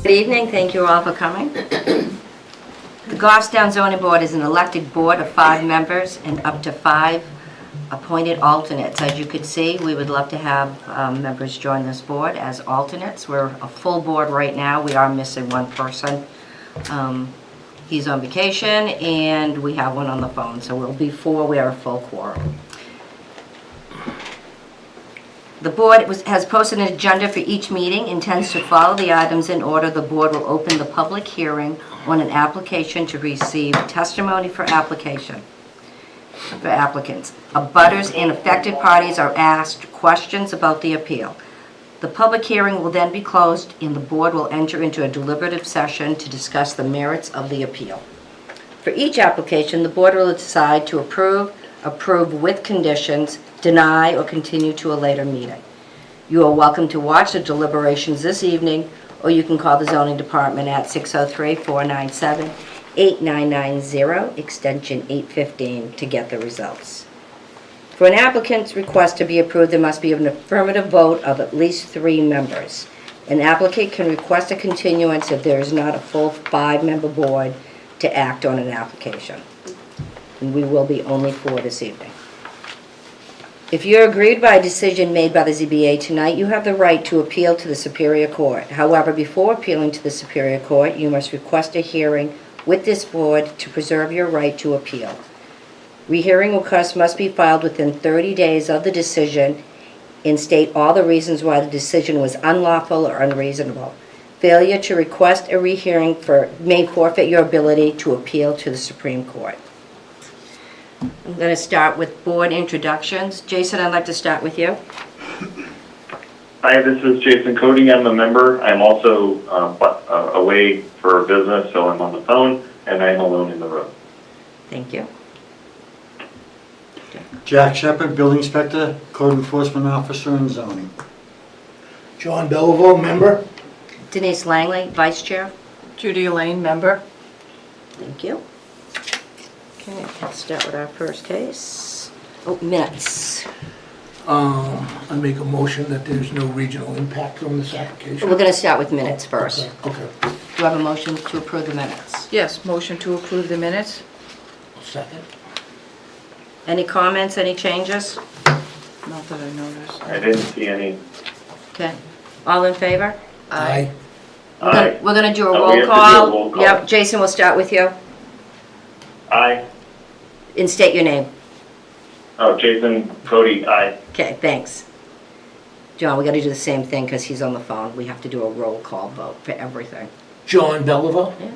Good evening, thank you all for coming. The Goffstown Zoning Board is an elected board of 5 members and up to 5 appointed alternates. As you could see, we would love to have members join this board as alternates. We're a full board right now. We are missing one person. He's on vacation, and we have one on the phone, so we'll be 4. We are a full quorum. The board has posted an agenda for each meeting, intends to follow the items in order. The board will open the public hearing on an application to receive testimony for applicants. Abutters and affected parties are asked questions about the appeal. The public hearing will then be closed, and the board will enter into a deliberative session to discuss the merits of the appeal. For each application, the board will decide to approve with conditions, deny, or continue to a later meeting. You are welcome to watch the deliberations this evening, or you can call the zoning department at 603-497-8990, extension 815, to get the results. For an applicant's request to be approved, there must be an affirmative vote of at least 3 members. An applicant can request a continuance if there is not a full 5-member board to act on an application. And we will be only 4 this evening. If you're aggrieved by a decision made by the ZBA tonight, you have the right to appeal to the Superior Court. However, before appealing to the Superior Court, you must request a hearing with this board to preserve your right to appeal. Rehearing requests must be filed within 30 days of the decision and state all the reasons why the decision was unlawful or unreasonable. Failure to request a rehearing may forfeit your ability to appeal to the Supreme Court. I'm going to start with board introductions. Jason, I'd like to start with you. Hi, this is Jason Cody. I'm a member. I'm also away for business, so I'm on the phone, and I'm alone in the room. Thank you. Jack Shepard, Building Inspector, Code Enforcement Officer, and Zoning. John Belleville, member. Denise Langley, Vice Chair. Judy Elaine, member. Thank you. Okay, let's start with our first case. Oh, minutes. I make a motion that there's no regional impact on this application. We're going to start with minutes first. Okay. Do you have a motion to approve the minutes? Yes, motion to approve the minutes. Second. Any comments, any changes? Not that I noticed. I didn't see any. Okay. All in favor? Aye. Aye. We're going to do a We roll have to do a call. roll call. Yep, Jason, we'll start with you. Aye. And state your name. Oh, Jason Cody, aye. Okay, thanks. John, we got to do the same thing because he's on the phone. We have to do a roll call vote for everything. John Belleville, Yeah.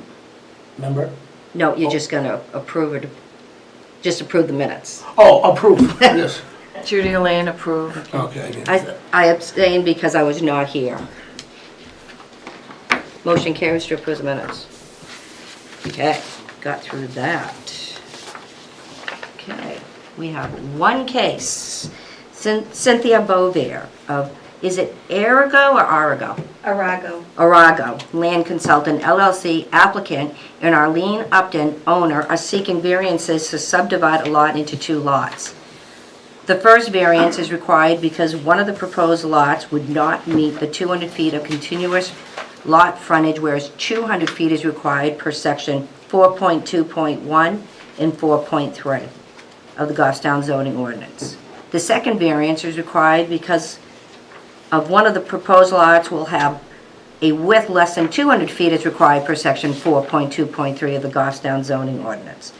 member. No, you're just going to approve it. Just approve the minutes. Oh, approve, yes. Judy Elaine, approve. Okay, I didn't- I abstained because I was not here. Motion carries to approve the minutes. Okay, got through that. Okay, we have one case. Cynthia Bovier of, is it Arago or Arago? Arago, Land Consultant LLC applicant, and Arlene Upton, owner, are seeking variances to subdivide a lot into 2 lots. The first variance is required because one of the proposed lots would not meet the 200 feet of continuous lot frontage, whereas 200 feet is required per section 4.2.1 and 4.3 of the Goffstown zoning ordinance. The second variance is required because of one of the proposed lots will have a width less than 200 feet is required per section 4.2.3 of the Goffstown zoning ordinance.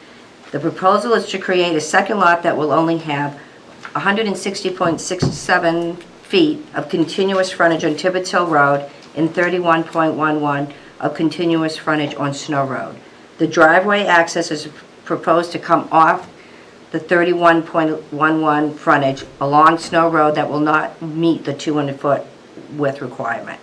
The proposal is to create a second lot that will only have 160.67 feet of continuous frontage on Tibbetts Hill Road and 31.11 of continuous frontage on Snow Road. The driveway access is proposed to come off the 31.11 frontage along Snow Road that will not meet the 200-foot width requirement.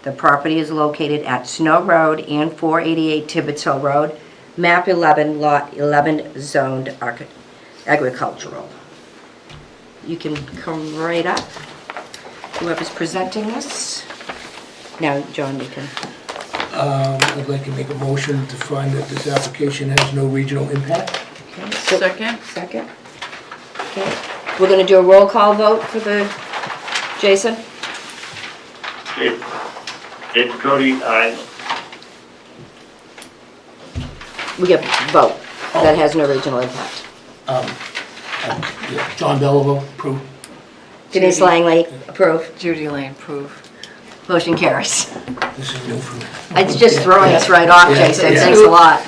The property is located at Snow Road and 488 Tibbetts Hill Road, map 11, lot 11, zoned agricultural. You can come right up, whoever's presenting this. Now, John, you can. I'd like to make a motion to find that this application has no regional impact. Okay, so- Second. Second. Okay, we're gonna do a roll call vote for the, Jason? Jason Cody, aye. We get vote. That has no regional impact. Yeah, John Belleville, approve. Denise Langley, approve. Judy Lane, approve. Motion carries. This is new for me. It's just throwing us right off, Yeah, Jason. yeah. Thanks a lot.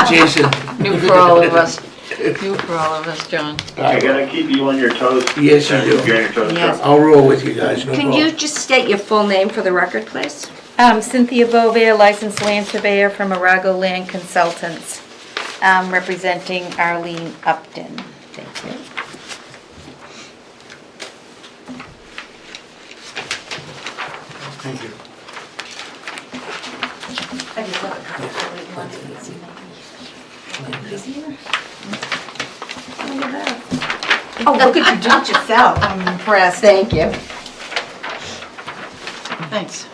Jason. New for all of us. New for all of us, John. I gotta keep you on your toes. Yes, you do. Keep you on your toes, Yes. Joe. I'll roll with you guys, no Can problem. you just state your full name for the record, please? Cynthia Bovier, licensed land surveyor from Arago Land Consultants, representing Arlene Upton. Thank you. Thank you. I just love Oh, look at you do it yourself. I'm impressed. Thank you. Thanks.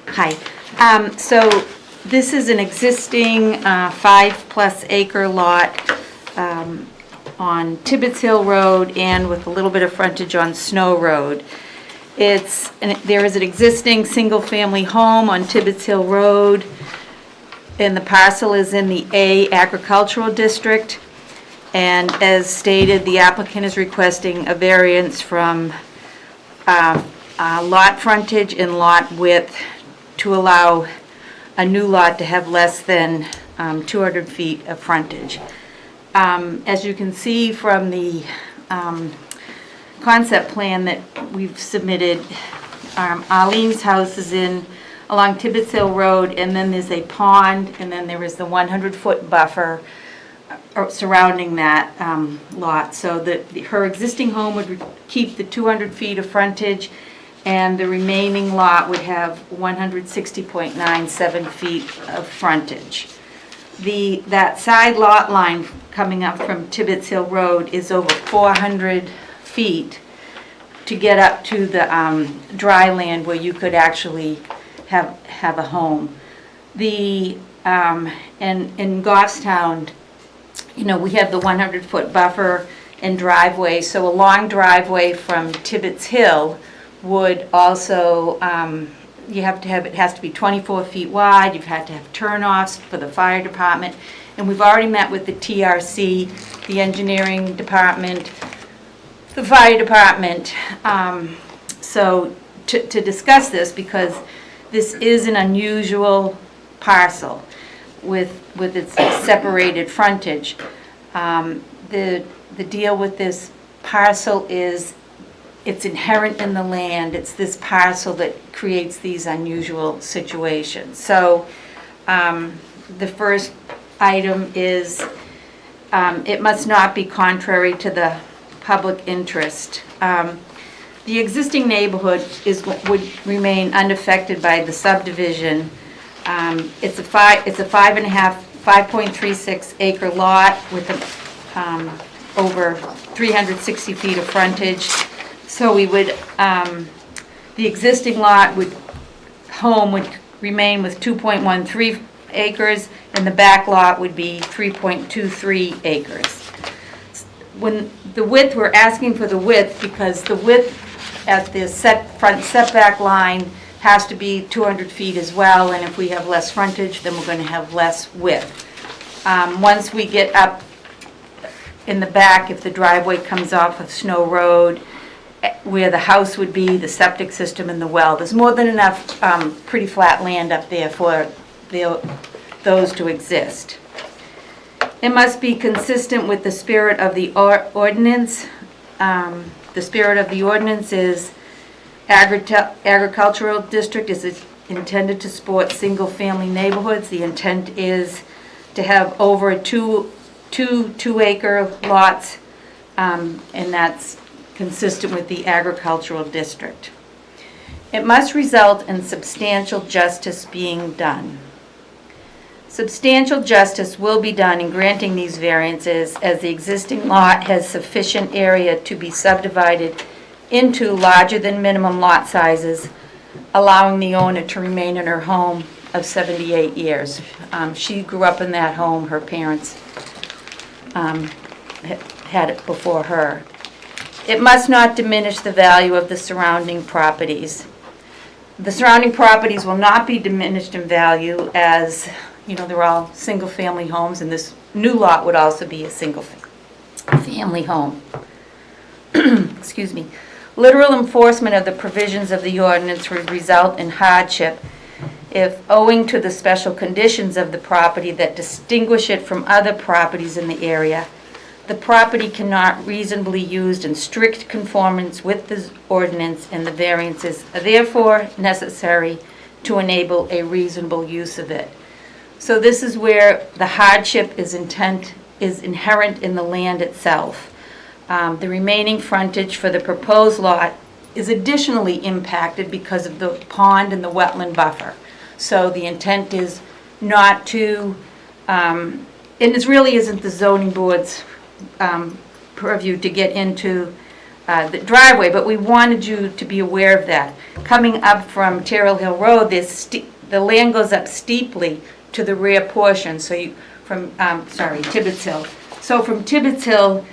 Hi. So this is an existing 5+ acre lot on Tibbetts Hill Road and with a little bit of frontage on Snow Road. There is an existing single-family home on Tibbetts Hill Road, and the parcel is in the A Agricultural District. And as stated, the applicant is requesting a variance from lot frontage and lot width to allow a new lot to have less than 200 feet of frontage. As you can see from the concept plan that we've submitted, Arlene's house is along Tibbetts Hill Road, and then there's a pond, and then there is the 100-foot buffer surrounding that lot. So that her existing home would keep the 200 feet of frontage, and the remaining lot would have 160.97 feet of frontage. That side lot line coming up from Tibbetts Hill Road is over 400 feet to get up to the dry land where you could actually have a home. In Goffstown, we have the 100-foot buffer and driveway, so a long driveway from Tibbetts Hill would also, it has to be 24 feet wide, you've had to have turnoffs for the fire department, and we've already met with the TRC, the engineering department, the fire department, so to discuss this, because this is an unusual parcel with its separated frontage. The deal with this parcel is it's inherent in the land. It's this parcel that creates these unusual situations. So the first item is it must not be contrary to the public interest. The existing neighborhood would remain unaffected by the subdivision. It's a 5.36 acre lot with over 360 feet of frontage. So we would, the existing home would remain with 2.13 acres, and the back lot would be 3.23 acres. When the width, we're asking for the width because the width at the front setback line has to be 200 feet as well, and if we have less frontage, then we're going to have less width. Once we get up in the back, if the driveway comes off of Snow Road, where the house would be, the septic system, and the well, there's more than enough pretty flat land up there for those to exist. It must be consistent with the spirit of the ordinance. The spirit of the ordinance is agricultural district is intended to support single-family neighborhoods. The intent is to have over two 2-acre lots, and that's consistent with the agricultural district. It must result in substantial justice being done. Substantial justice will be done in granting these variances as the existing lot has sufficient area to be subdivided into larger than minimum lot sizes, allowing the owner to remain in her home of 78 years. She grew up in that home. Her parents had it before her. It must not diminish the value of the surrounding properties. The surrounding properties will not be diminished in value as, you know, they're all single-family homes, and this new lot would also be a single-family home. Excuse me. Literal enforcement of the provisions of the ordinance would result in hardship if, owing to the special conditions of the property that distinguish it from other properties in the area, the property cannot reasonably used in strict conformance with the ordinance, and the variances are therefore necessary to enable a reasonable use of it. So this is where the hardship is inherent in the land itself. The remaining frontage for the proposed lot is additionally impacted because of the pond and the wetland buffer. So the intent is not to, and this really isn't the zoning board's purview to get into the driveway, but we wanted you to be aware of that. Coming up from Terrell Hill Road, the land goes up steeply to the rear portion, so you, Tibbetts Hill. So from Tibbetts Hill,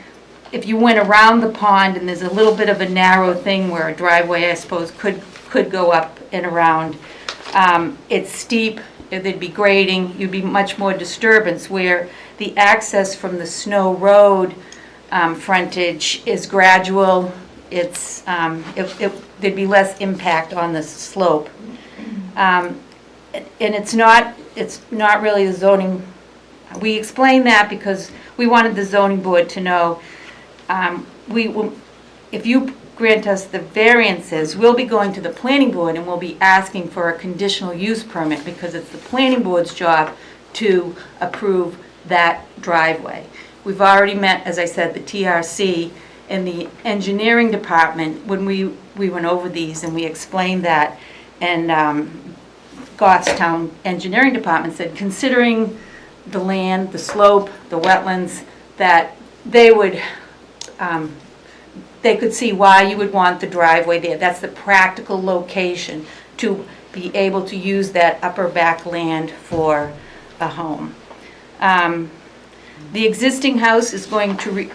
if you went around the pond, and there's a little bit of a narrow thing where a driveway, I suppose, could go up and around, it's steep, there'd be grading, you'd be much more disturbance, where the access from the Snow Road frontage is gradual. It's there'd be less impact on the slope, and it's not really the zoning. We explained that because we wanted the zoning board to know. If you grant us the variances, we'll be going to the planning board and we'll be asking for a conditional use permit, because it's the planning board's job to approve that driveway. We've already met, as I said, the TRC and the engineering department when we went over these, and we explained that, and Goffstown Engineering Department said, considering the land, the slope, the wetlands, that they would, they could see why you would want the driveway there. That's the practical location to be able to use that upper back land for a home. The existing house is going to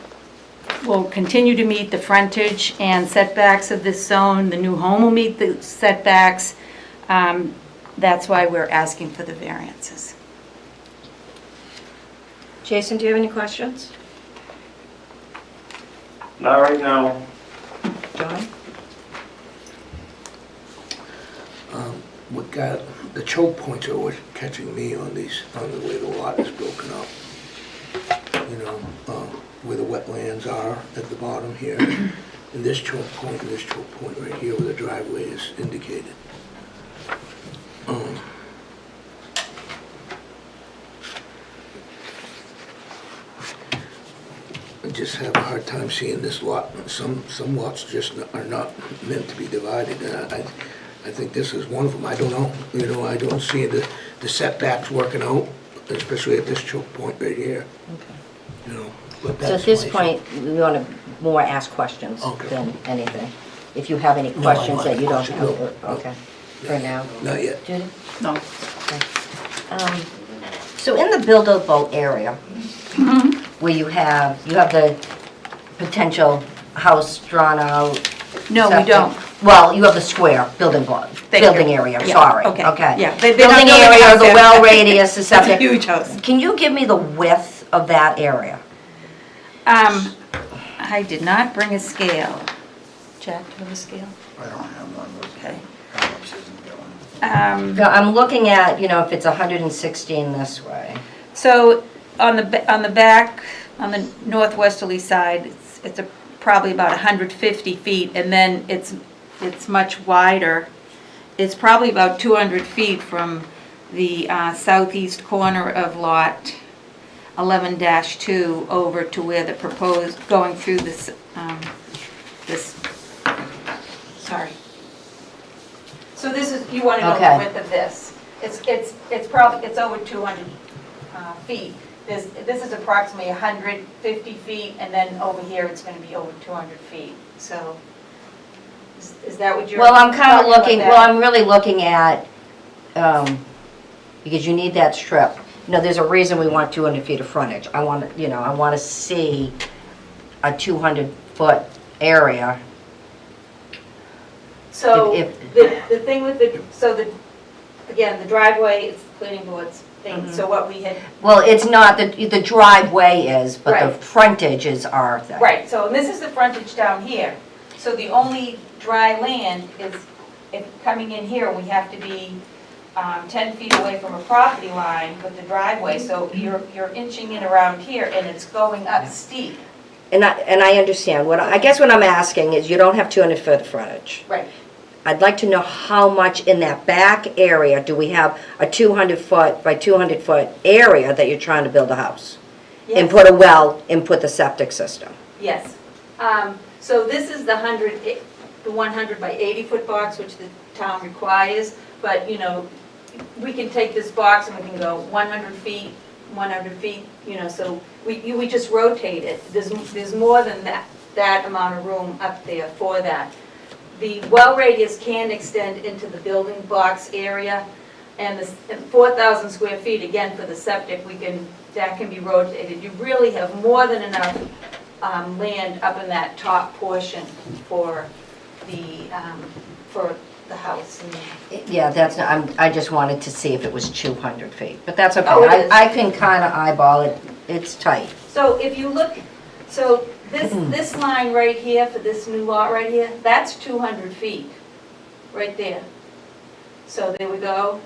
will continue to meet the frontage and setbacks of this zone. The new home will meet the setbacks. That's why we're asking for the variances. Jason, do you have any questions? Not right now. John? What got, the choke points are what's catching me on these, on the way the lot is broken up. You know, where the wetlands are at the bottom here, and this choke point and this choke point right here where the driveway is indicated. I just have a hard time seeing this lot. Some lots just are not meant to be divided, and I think this is one of them. I don't know, you know, I don't see the setbacks working out, especially at this choke point right here. You know, but So that's at this my- point, we want to more ask questions Okay. than anything. If you have any No, I questions want that you don't questions. have, No, no. okay, for now. Not yet. Judy? No. So in the buildable area, where you have the potential house drawn out. No, we septic- don't. Well, you have the square building block, Thank you. building area, Yeah, sorry, okay, okay. yeah. They're not Building building a area, house the there. well radius, the It's a septic. huge house. Can you give me the width of that area? I did not bring a scale. Jack, do you have a scale? I don't have one. Okay. Alex isn't going. No, I'm looking at, you know, if it's 116 this way. So on the back, on the northwesterly side, it's probably about 150 feet, and then it's much wider. It's probably about 200 feet from the southeast corner of lot 11-2 over to where the proposed, going through this, sorry. So this is, you want to know Okay. the width of this. It's probably, it's over 200 feet. This is approximately 150 feet, and then over here, it's going to be over 200 feet. So is that what you're? Well, I'm kind of talking about looking, that? well, I'm really looking at, because you need that strip. You know, there's a reason we want 200 feet of frontage. I want to, you know, I want to see a 200-foot area. So, If- the thing with again, the driveway, it's the planning board's thing, so what we had, Well, it's not, the driveway is, but the Right. frontage is our thing. right, so this is the frontage down here. So the only dry land is, if coming in here, we have to be 10 feet away from a property line with the driveway, so you're inching it around here, and it's going up steep. And I understand, I guess what I'm asking is, you don't have 200-foot frontage. Right. I'd like to know how much in that back area do we have a 200-foot by 200-foot area that you're trying to build a house? And Yes. put a well, and put the septic system? Yes. So this is the 100 by 80-foot box, which the town requires, but, you know, we can take this box and we can go 100 feet, 100 feet, you know, so we just rotate it. There's more than that amount of room up there for that. The well radius can extend into the building box area, and the 4,000 square feet, again, for the septic, that can be rotated. You really have more than enough land up in that top portion for the house. Yeah, that's, I just wanted to see if it was 200 feet, but that's okay. Oh, it is. I can kind of eyeball it, it's tight. So if you look, so this line right here, for this new lot right here, that's 200 feet, right there. So there we go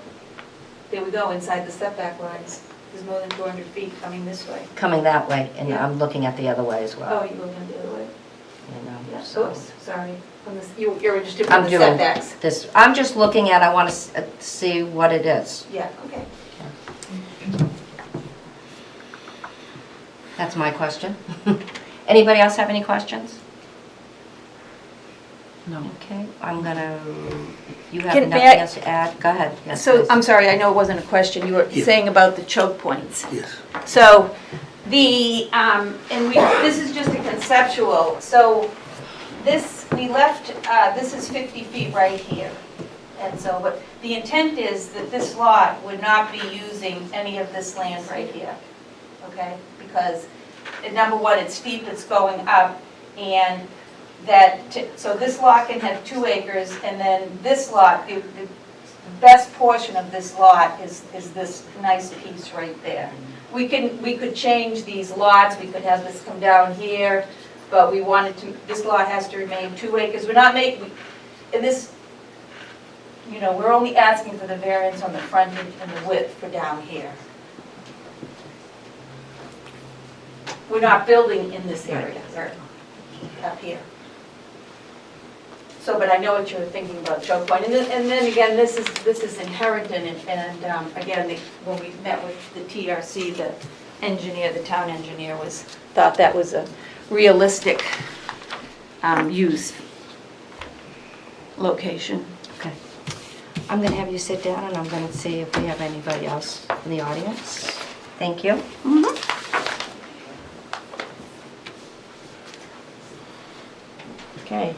inside the setback lines. There's more than 200 feet coming this way. Coming that way, and Yeah. I'm looking at the other way as Oh, well. you're looking the other way? You know, Yeah, so- oops, sorry. You're interested in I'm the doing setbacks? this, I'm just looking at, I want to see what it is. Yeah, okay. That's my question. Anybody else have any questions? No. Okay, I'm gonna, you have Can- may nothing I- else to add? Go ahead. Yes, So, please. I'm sorry, I know it wasn't a question. You were Yeah. saying about the choke points. Yes. So, this is just a conceptual, so this is 50 feet right here. And so, but the intent is that this lot would not be using any of this land right here, okay? Because, number one, it's steep, it's going up, and so this lot can have 2 acres, and then this lot, the best portion of this lot is this nice piece right there. We could change these lots, we could have this come down here, but we wanted to, this lot has to remain 2 acres. We're not making, and this, you know, we're only asking for the variance on the frontage and the width for down here. We're not building in this area, or up here. So, but I know what you're thinking about choke point. And then again, this is inherent in it, and again, when we met with the TRC, the engineer, the town engineer thought that was a realistic use location. Okay. I'm going to have you sit down, and I'm going to see if we have anybody else in the audience. Thank you. Okay.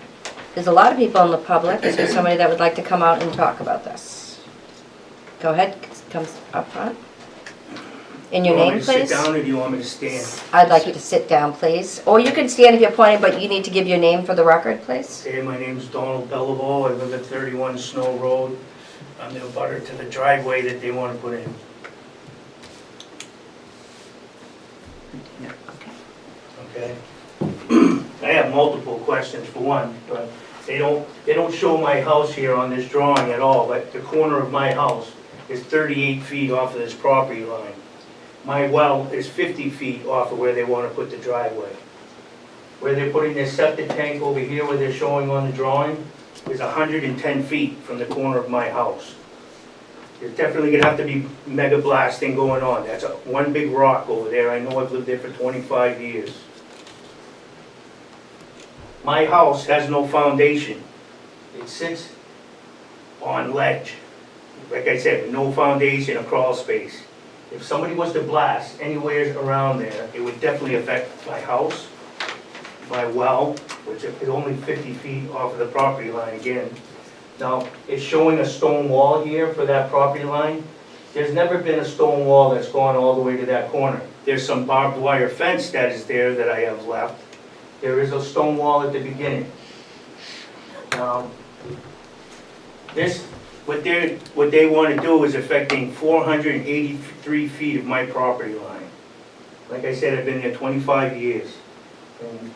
There's a lot of people in the public. Is there somebody that would like to come out and talk about this? Go ahead, come up front. And your name, Do you want me to please? sit down or do you want me to stand? I'd like you to sit down, please. Or you can stand if you're pointing, but you need to give your name for the record, please. Okay, my name's Donald Bellevue. I live at 31 Snow Road. I'm the abutter to the driveway that they want to put in. Okay? I have multiple questions for one, but they don't show my house here on this drawing at all, but the corner of my house is 38 feet off of this property line. My well is 50 feet off of where they want to put the driveway. Where they're putting their septic tank over here, where they're showing on the drawing, is 110 feet from the corner of my house. There's definitely gonna have to be mega blasting going on. That's one big rock over there. I know I've lived there for 25 years. My house has no foundation. It sits on ledge. Like I said, no foundation, a crawl space. If somebody was to blast anywhere around there, it would definitely affect my house, my well, which is only 50 feet off of the property line again. Now, it's showing a stone wall here for that property line. There's never been a stone wall that's gone all the way to that corner. There's some barbed wire fence that is there that I have left, there is a stone wall at the beginning. Now, this, what they want to do is affecting 483 feet of my property line. Like I said, I've been there 25 years. And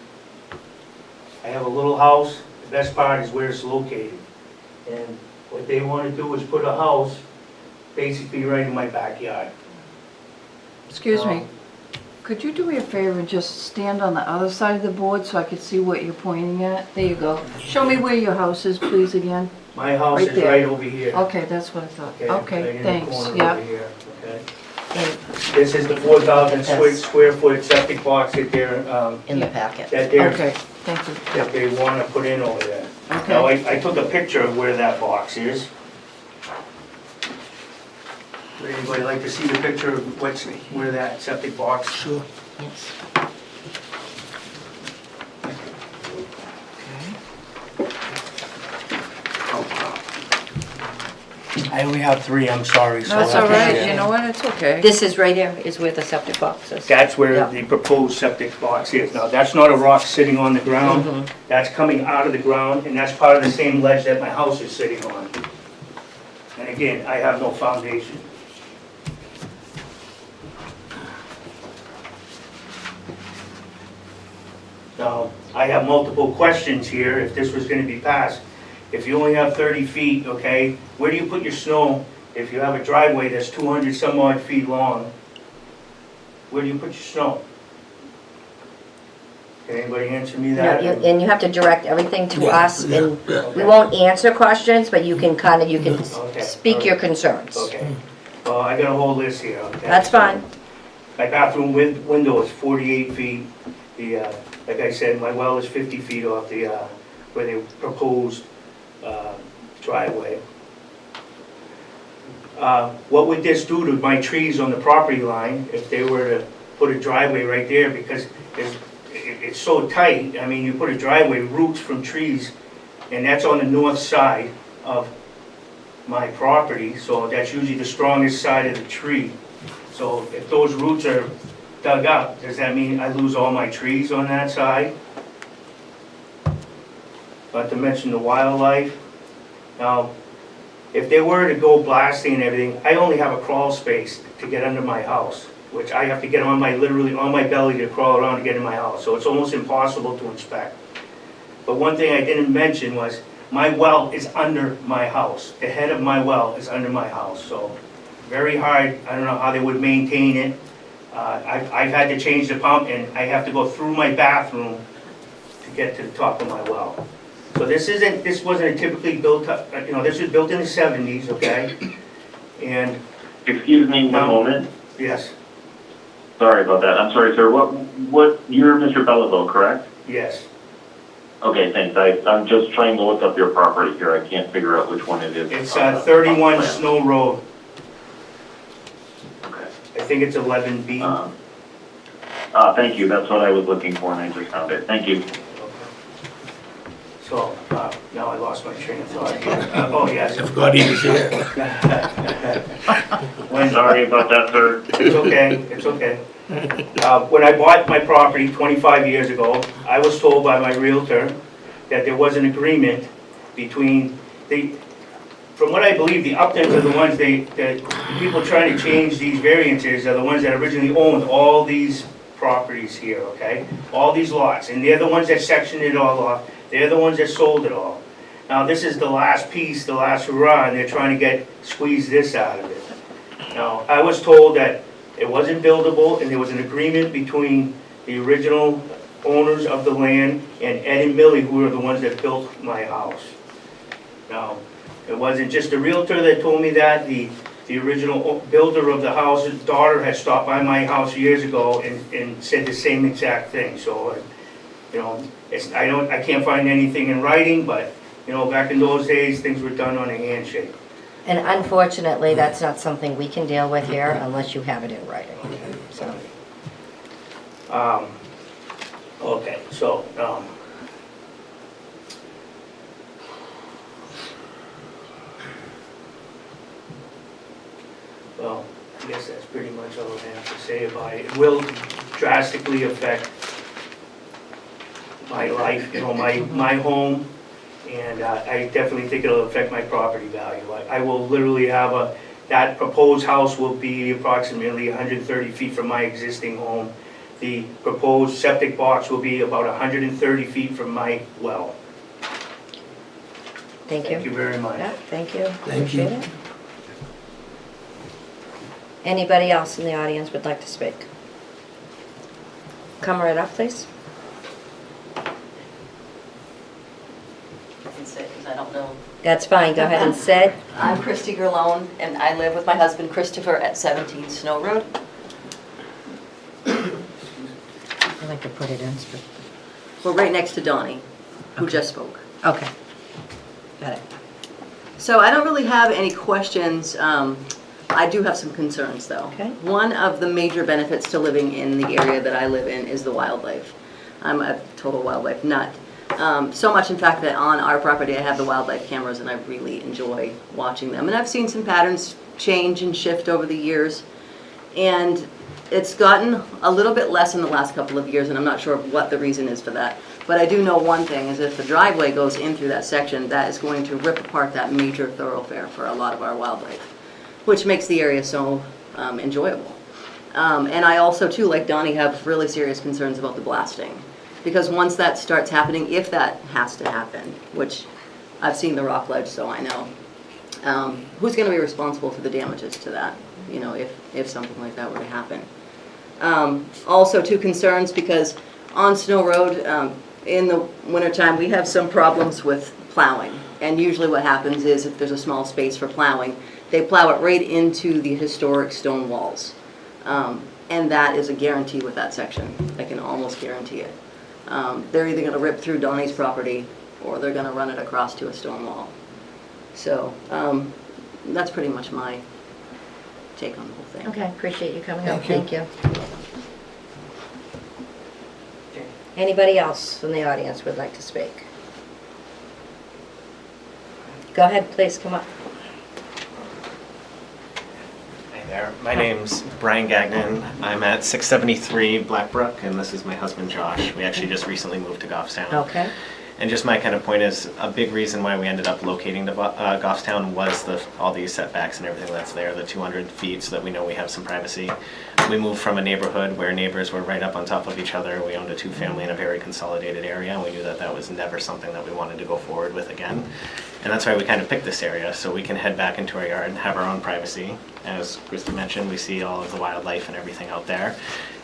I have a little house, the best part is where it's located. And what they want to do is put a house basically right in my backyard. Excuse me, could you do me a favor and just stand on the other side of the board so I could see what you're pointing at? There you go. Show me where your house is, please, again. My house Right is there. right over here. Okay, that's what I thought. right Okay, in the thanks, corner yeah. over here, okay? In- This is the 4,000 Yes. square foot septic box that they're, In the packet. Okay, thank you. that they want to put in over there. Now, Okay. I took a picture of where that box is. Would anybody like to see the picture of where that septic box? Sure. Yes. I only have three, I'm sorry. so That's I all have to- right, you know what, it's okay. This is right here, is where the septic box is. That's where Yeah. the proposed septic box is. Now, that's not a rock sitting on the ground. Mhm. That's coming out of the ground, and that's part of the same ledge that my house is sitting on. And again, I have no foundation. Now, I have multiple questions here, if this was gonna be passed. If you only have 30 feet, okay, where do you put your snow if you have a driveway that's 200 some odd feet long? Where do you put your snow? Can anybody answer me No, that? And you have to direct everything to Yeah, us, yeah, and yeah. we won't answer questions, but you can kind of, you can Okay, speak your concerns. Okay, well, I got a whole list here, okay? That's fine. My bathroom window is 48 feet. Like I said, my well is 50 feet off the, where they proposed driveway. What would this do to my trees on the property line if they were to put a driveway right there? Because it's so tight, I mean, you put a driveway, roots from trees, and that's on the north side of my property, so that's usually the strongest side of the tree. So if those roots are dug up, does that mean I lose all my trees on that side? Not to mention the wildlife. Now, if they were to go blasting and everything, I only have a crawl space to get under my house, which I have to get on literally on my belly to crawl around to get in my house, so it's almost impossible to inspect. But one thing I didn't mention was, my well is under my house. The head of my well is under my house, so very hard. I don't know how they would maintain it. I've had to change the pump, and I have to go through my bathroom to get to the top of my well. So this wasn't a typically built up, this was built in the 70s, okay? And, Excuse me one No. moment. yes, Sorry about that. I'm sorry, sir. You're Mr. Belleville, correct? yes. Okay, thanks. I'm just trying to look up your property here. I can't figure out which one it is. It's on the 31 plan. Snow Road. Okay. I think it's 11B. Thank you. That's what I was looking for, and I just found it. Thank you. So, now I lost my train of thought here. Oh, yes. I forgot he was here. Sorry about that, sir. It's okay, it's okay. When I bought my property 25 years ago, I was told by my realtor that there was an agreement between from what I believe, the Uptons are the ones the people trying to change these variances are the ones that originally owned all these properties here, okay? All these lots, and they're the ones that sectioned it all off. They're the ones that sold it all. Now, this is the last piece, the last hurrah, and they're trying to squeeze this out of it. Now, I was told that it wasn't buildable, and there was an agreement between the original owners of the land and Ed and Millie, who are the ones that built my house. Now, it wasn't just the realtor that told me that. The original builder of the house's daughter had stopped by my house years ago and said the same exact thing. So, I can't find anything in writing, but, back in those days, things were done on a handshake. And unfortunately, that's not something we can deal with here unless you have it in writing, so. Okay, so, well, I guess that's pretty much all I have to say about it. It will drastically affect my life, you know, my home, and I definitely think it'll affect my property value. I will literally have that proposed house will be approximately 130 feet from my existing home. The proposed septic box will be about 130 feet from my well. Thank Thank you you. very much. Yeah, thank you. Thank you. Appreciate it. Anybody else in the audience would like to speak? Come right up, please. I can say, because I don't know. That's fine, go ahead and say. I'm Christy Gerlone, and I live with my husband Christopher at 17 Snow Road. I'd like to put it in. We're right next to Donnie, who just spoke. Okay. Got it. So I don't really have any questions. I do have some concerns, though. Okay. One of the major benefits to living in the area that I live in is the wildlife. I'm a total wildlife nut. So much, in fact, that on our property I have the wildlife cameras, and I really enjoy watching them. And I've seen some patterns change and shift over the years. And it's gotten a little bit less in the last couple of years, and I'm not sure what the reason is for that. But I do know one thing, is if the driveway goes in through that section, that is going to rip apart that major thoroughfare for a lot of our wildlife, which makes the area so enjoyable. And I also, too, like Donnie, have really serious concerns about the blasting. Because once that starts happening, if that has to happen, which I've seen the rock ledge, so I know, who's going to be responsible for the damages to that, you know, if something like that were to happen? Also, two concerns, because on Snow Road, in the wintertime, we have some problems with plowing. And usually what happens is, if there's a small space for plowing, they plow it right into the historic stone walls. And that is a guarantee with that section. I can almost guarantee it. They're either going to rip through Donnie's property, or they're going to run it across to a stone wall. So that's pretty much my take on the whole thing. Okay, appreciate you coming up. Thank Thank you. Anybody else from the audience would like to speak? Go ahead, please, come up. Hi there. My name's Brian Gagnon. I'm at 673 Blackbrook, and this is my husband Josh. We actually just recently moved to Goffstown. Okay. And just my kind of point is, a big reason why we ended up locating to Goffstown was all these setbacks and everything that's there, the 200 feet, so that we know we have some privacy. We moved from a neighborhood where neighbors were right up on top of each other. We owned a two-family in a very consolidated area, and we knew that that was never something that we wanted to go forward with again. And that's why we kind of picked this area, so we can head back into our yard and have our own privacy. As Christy mentioned, we see all of the wildlife and everything out there,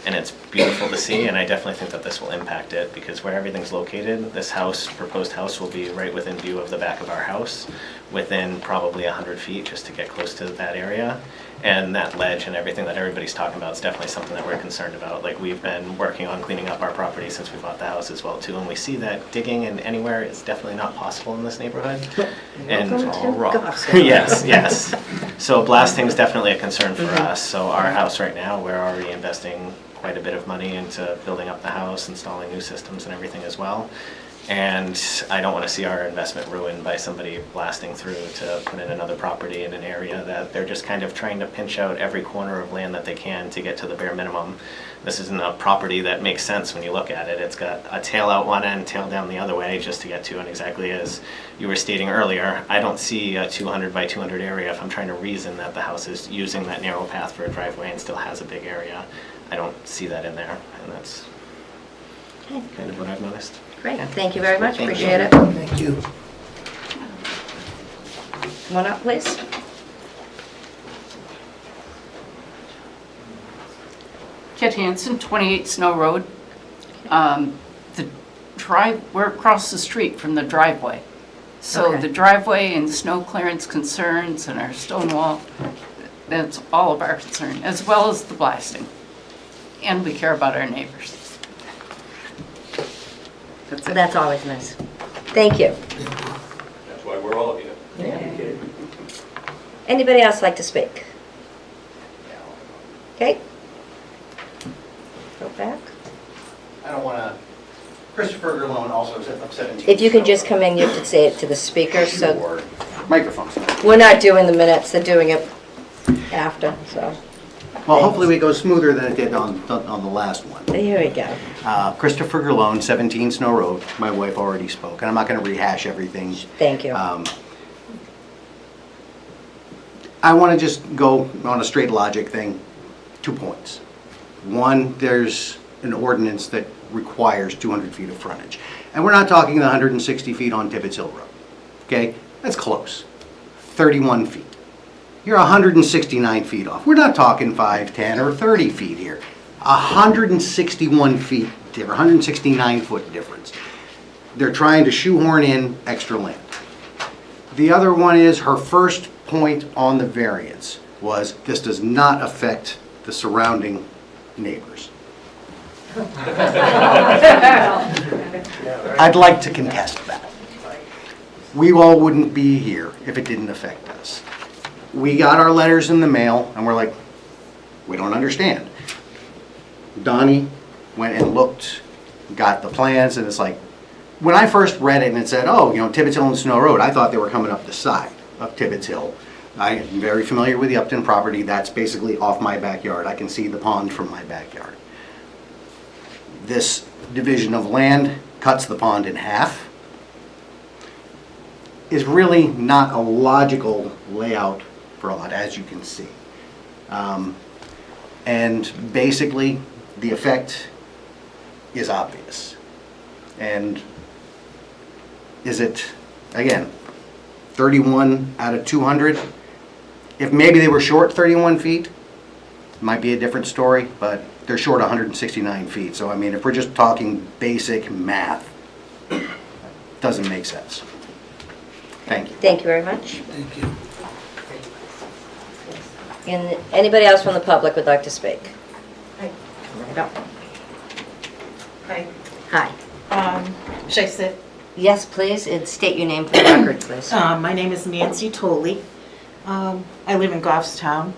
and it's beautiful to see, and I definitely think that this will impact it, because where everything's located, this house, proposed house, will be right within view of the back of our house, within probably 100 feet, just to get close to that area. And that ledge and everything that everybody's talking about is definitely something that we're concerned about. Like, we've been working on cleaning up our property since we bought the house as well, too, and we see that digging in anywhere is definitely not possible in this neighborhood. And Welcome to rock. Goffstown. Yes, yes. So blasting is definitely a concern for us. So our house right now, we're already investing quite a bit of money into building up the house, installing new systems and everything as well. And I don't want to see our investment ruined by somebody blasting through to put in another property in an area that they're just kind of trying to pinch out every corner of land that they can to get to the bare minimum. This isn't a property that makes sense when you look at it. It's got a tail out one end, tail down the other way just to get to, and exactly as you were stating earlier, I don't see a 200 by 200 area if I'm trying to reason that the house is using that narrow path for a driveway and still has a big area. I don't see that in there, and that's kind of what I've noticed. Great, thank you very much, Thank you. appreciate it. Thank you. Come on up, please. Kit Hansen, 28 Snow Road. We're across the street from the driveway. So Okay. the driveway and snow clearance concerns and our stone wall, that's all of our concern, as well as the blasting. And we care about our neighbors. That's it. That's always nice. Thank you. That's why we're all here. Okay. Anybody else like to speak? Okay. Go back. I don't want to, Christopher Gerlone also is at 17. If you can just come in, you have to say it to the speaker, so Sure. Microphone's on. we're not doing the minutes, they're doing it after, so. Well, hopefully we go smoother than it did on the last one. Here we go. Christopher Gerlone, 17 Snow Road. My wife already spoke, and I'm not going to rehash everything. Thank you. I want to just go on a straight logic thing. 2 points. One, there's an ordinance that requires 200 feet of frontage. And we're not talking the 160 feet on Tibbetts Hill Road. Okay? That's close. 31 feet. You're 169 feet off. We're not talking 5, 10, or 30 feet here. 161 feet, or 169 foot difference. They're trying to shoehorn in extra land. The other one is her first point on the variance was this does not affect the surrounding neighbors. I'd like to contest that. We all wouldn't be here if it didn't affect us. We got our letters in the mail and we're like, we don't understand. Donnie went and looked, got the plans, and it's like, when I first read it and it said, oh, Tibbetts Hill and Snow Road, I thought they were coming up the side of Tibbetts Hill. I am very familiar with the Upton property. That's basically off my backyard. I can see the pond from my backyard. This division of land cuts the pond in half. Is really not a logical layout for a lot, as you can see. And basically, the effect is obvious. And is it, again, 31 out of 200? If maybe they were short 31 feet, it might be a different story, but they're short 169 feet. So, I mean, if we're just talking basic math, it doesn't make sense. Thank you. Thank you very much. Thank you. And anybody else from the public would like to speak? Hi. Right up. Hi. Hi. Should I sit? Yes, please, and state your name for the record, please. My name is Nancy Tolley. I live in Goffstown,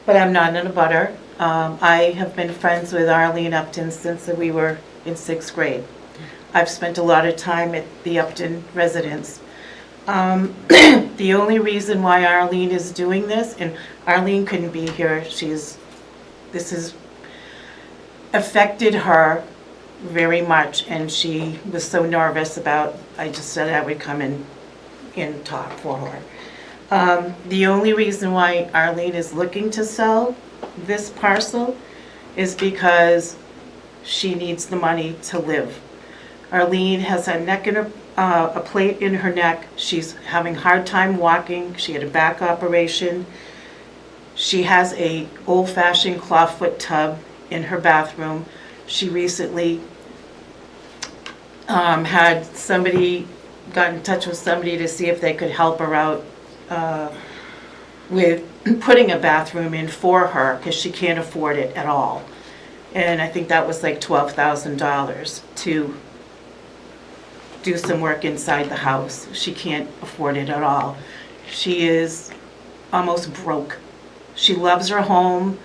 but I'm not in a butter. I have been friends with Arlene Upton since we were in 6th grade. I've spent a lot of time at the Upton residence. The only reason why Arlene is doing this, and Arlene couldn't be here, this has affected her very much, and she was so nervous about, I just said I would come in and talk for her. The only reason why Arlene is looking to sell this parcel is because she needs the money to live. Arlene has a plate in her neck. She's having a hard time walking. She had a back operation. She has a old-fashioned clawfoot tub in her bathroom. She recently had somebody got in touch with somebody to see if they could help her out with putting a bathroom in for her because she can't afford it at all. And I think that was like $12,000 to do some work inside the house. She can't afford it at all. She is almost broke. She loves her home.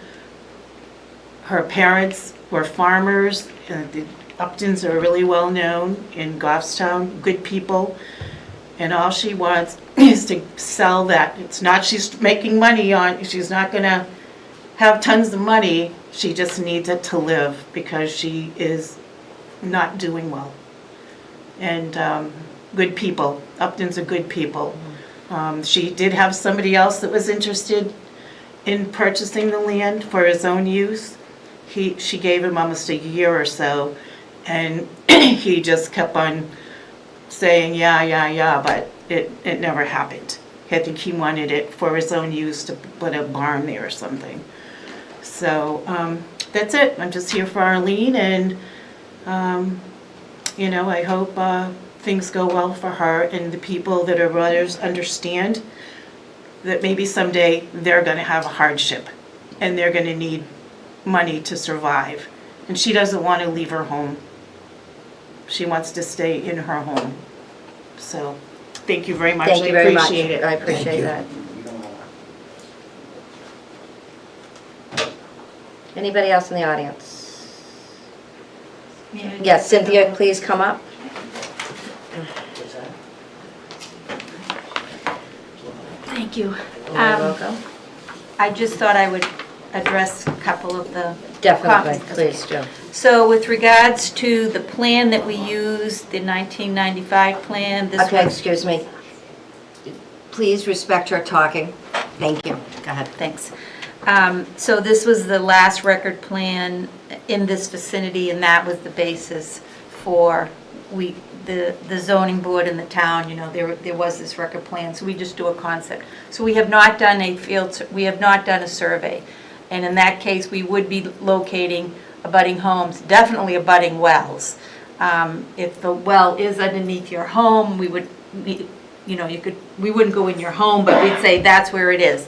Her parents were farmers. The Uptons are really well known in Goffstown, good people. And all she wants is to sell that. It's not she's making money on, she's not gonna have tons of money. She just needs it to live because she is not doing well. And good people. Uptons are good people. She did have somebody else that was interested in purchasing the land for his own use. She gave him almost a year or so, and he just kept on saying, yeah, but it never happened. I think he wanted it for his own use to put a barn there or something. So that's it. I'm just here for Arlene, and I hope things go well for her and the people that are brothers understand that maybe someday they're going to have a hardship and they're going to need money to survive. And she doesn't want to leave her home. She wants to stay in her home. So, thank you very much. Thank you very much. I appreciate it. I appreciate that. Anybody else in the audience? Yes, Cynthia, please come up. Thank you. You're welcome. I just thought I would address a couple of the Definitely, comments? please do. So with regards to the plan that we used, the 1995 plan, this Okay, was... excuse me. Please respect her talking. Thank you. Go ahead. Thanks. So this was the last record plan in this vicinity, and that was the basis for the zoning board in the town, there was this record plan, so we just do a concept. So we have not done we have not done a survey, and in that case, we would be locating abutting homes, definitely abutting wells. If the well is underneath your home, we wouldn't go in your home, but we'd say that's where it is.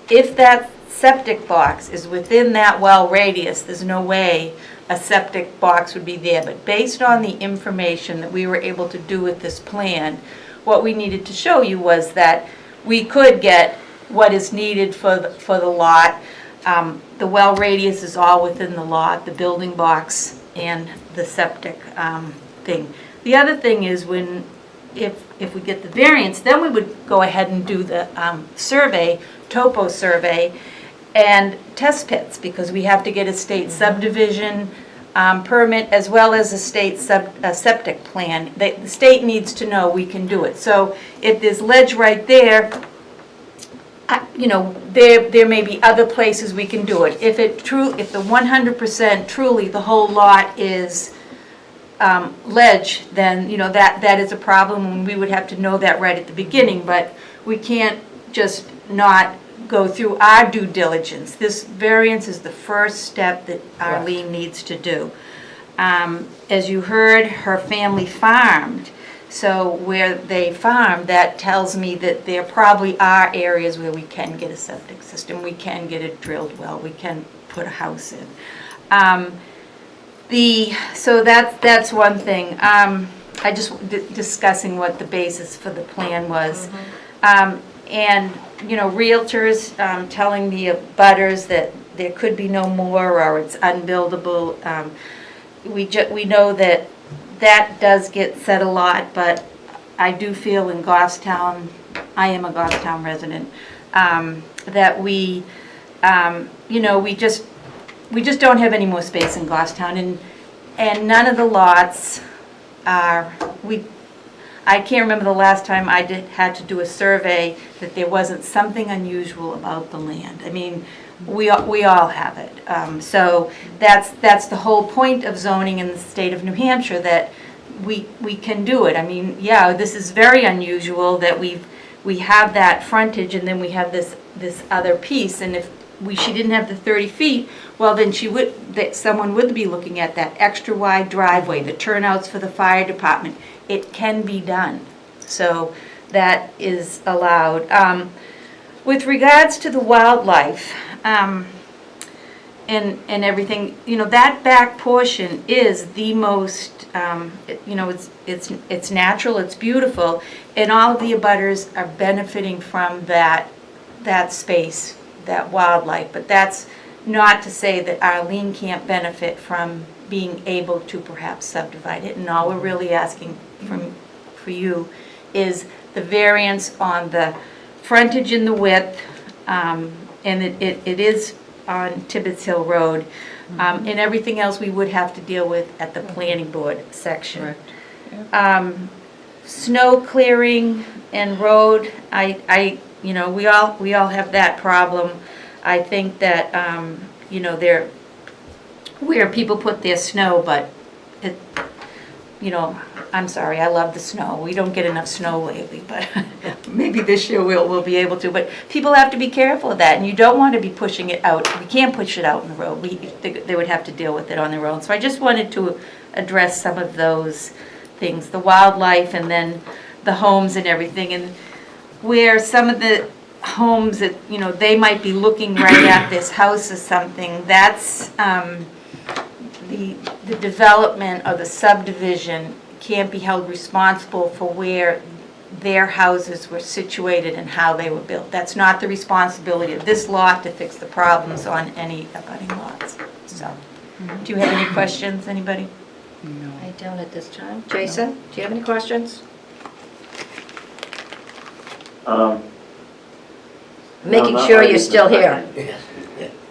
If that septic box is within that well radius, there's no way a septic box would be there. But based on the information that we were able to do with this plan, what we needed to show you was that we could get what is needed for the lot. The well radius is all within the lot, the building box and the septic thing. The other thing is if we get the variance, then we would go ahead and do the survey, topo survey, and test pits, because we have to get a state subdivision permit as well as a state septic plan. The state needs to know we can do it. So if there's ledge right there, there may be other places we can do it. If the 100% truly the whole lot is ledge, then that is a problem, and we would have to know that right at the beginning. But we can't just not go through our due diligence. This variance is the first step that Arlene needs to do. As you heard, her family farmed. So where they farm, that tells me that there probably are areas where we can get a septic system, we can get a drilled well, we can put a house in. So that's one thing. I just discussing what the basis for the plan was. And realtors telling the abutters that there could be no more or it's unbuildable. We know that does get said a lot, but I do feel in Goffstown, I am a Goffstown resident, that we just don't have any more space in Goffstown, and none of the lots are, I can't remember the last time I had to do a survey that there wasn't something unusual about the land. I mean, we all have it. So that's the whole point of zoning in the state of New Hampshire, that we can do it. I mean, yeah, this is very unusual that we have that frontage and then we have this other piece, and if she didn't have the 30 feet, well then someone would be looking at that extra wide driveway, the turnouts for the fire department. It can be done. So that is allowed. With regards to the wildlife and everything, that back portion is the most, it's natural, it's beautiful, and all of the abutters are benefiting from that space, that wildlife. But that's not to say that Arlene can't benefit from being able to perhaps subdivide it. And all we're really asking for you is the variance on the frontage and the width, and it is on Tibbetts Hill Road, and everything else we would have to deal with at the planning board section. Snow clearing and road, we all have that problem. I think that where people put their snow, but I'm sorry, I love the snow. We don't get enough snow lately, but maybe this year we'll be able to. But people have to be careful of that, and you don't want to be pushing it out. We can't push it out in the road. They would have to deal with it on their own. So I just wanted to address some of those things, the wildlife and then the homes and everything, and where some of the homes that, they might be looking right at this house or something, that's the development of the subdivision can't be held responsible for where their houses were situated and how they were built. That's not the responsibility of this lot to fix the problems on any abutting lots. So, do you have any questions, anybody? No. I don't at this time. Jason, do you have any questions? Making not sure right you're this still second. here.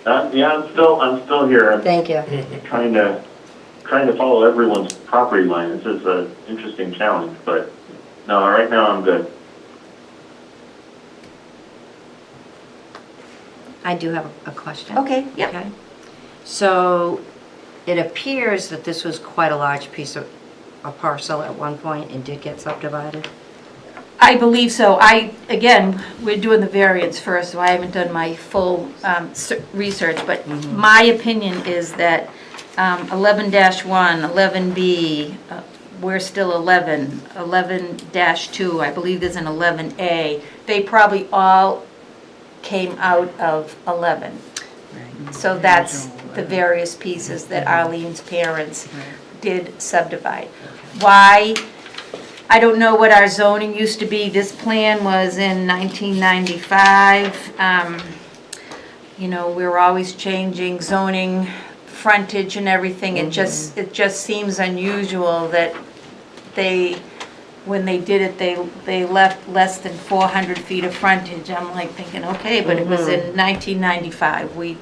Yeah, I'm still here. I'm Thank you. trying to follow everyone's property line. This is an interesting challenge, but no, right now I'm good. I do have a question. Okay, yep. Okay. So it appears that this was quite a large piece of a parcel at one point and did get subdivided? I believe so. Again, we're doing the variance first, so I haven't done my full research, but my opinion is that 11-1, 11B, we're still 11, 11-2, I believe there's an 11A. They probably all came out of 11. So that's the various pieces that Arlene's parents did subdivide. Why? I don't know what our zoning used to be. This plan was in 1995. You know, we were always changing zoning, frontage and everything. It just seems unusual that when they did it, they left less than 400 feet of frontage. I'm like thinking, okay, but it was in 1995. We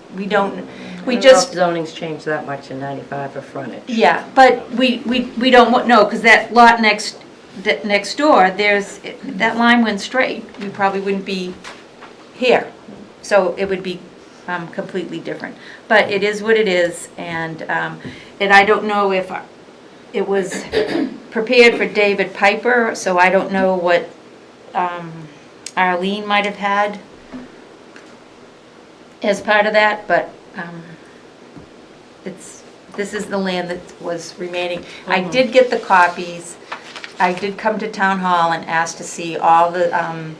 just Zoning's changed that much in 95 for frontage. yeah, but we don't know because that lot next door, that line went straight. We probably wouldn't be here, so it would be completely different. But it is what it is, and I don't know if it was prepared for David Piper, so I don't know what Arlene might have had as part of that, but this is the land that was remaining. I did get the copies. I did come to Town Hall and asked to see all the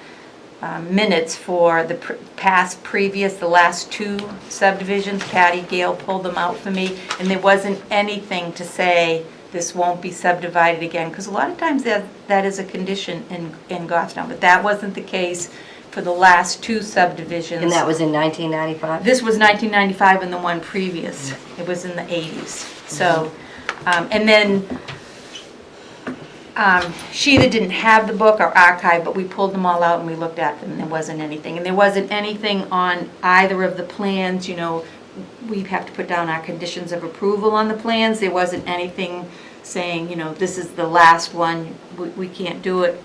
minutes for the the last two subdivisions. Patty Gale pulled them out for me, and there wasn't anything to say this won't be subdivided again, because a lot of times that is a condition in Goffstown, but that wasn't the case for the last two subdivisions. And that was in 1995? This was 1995 and the one previous. It was in the 80s. So, and then she either didn't have the book or archive, but we pulled them all out and we looked at them and there wasn't anything. And there wasn't anything on either of the plans, you know, we'd have to put down our conditions of approval on the plans. There wasn't anything saying, you know, this is the last one, we can't do it.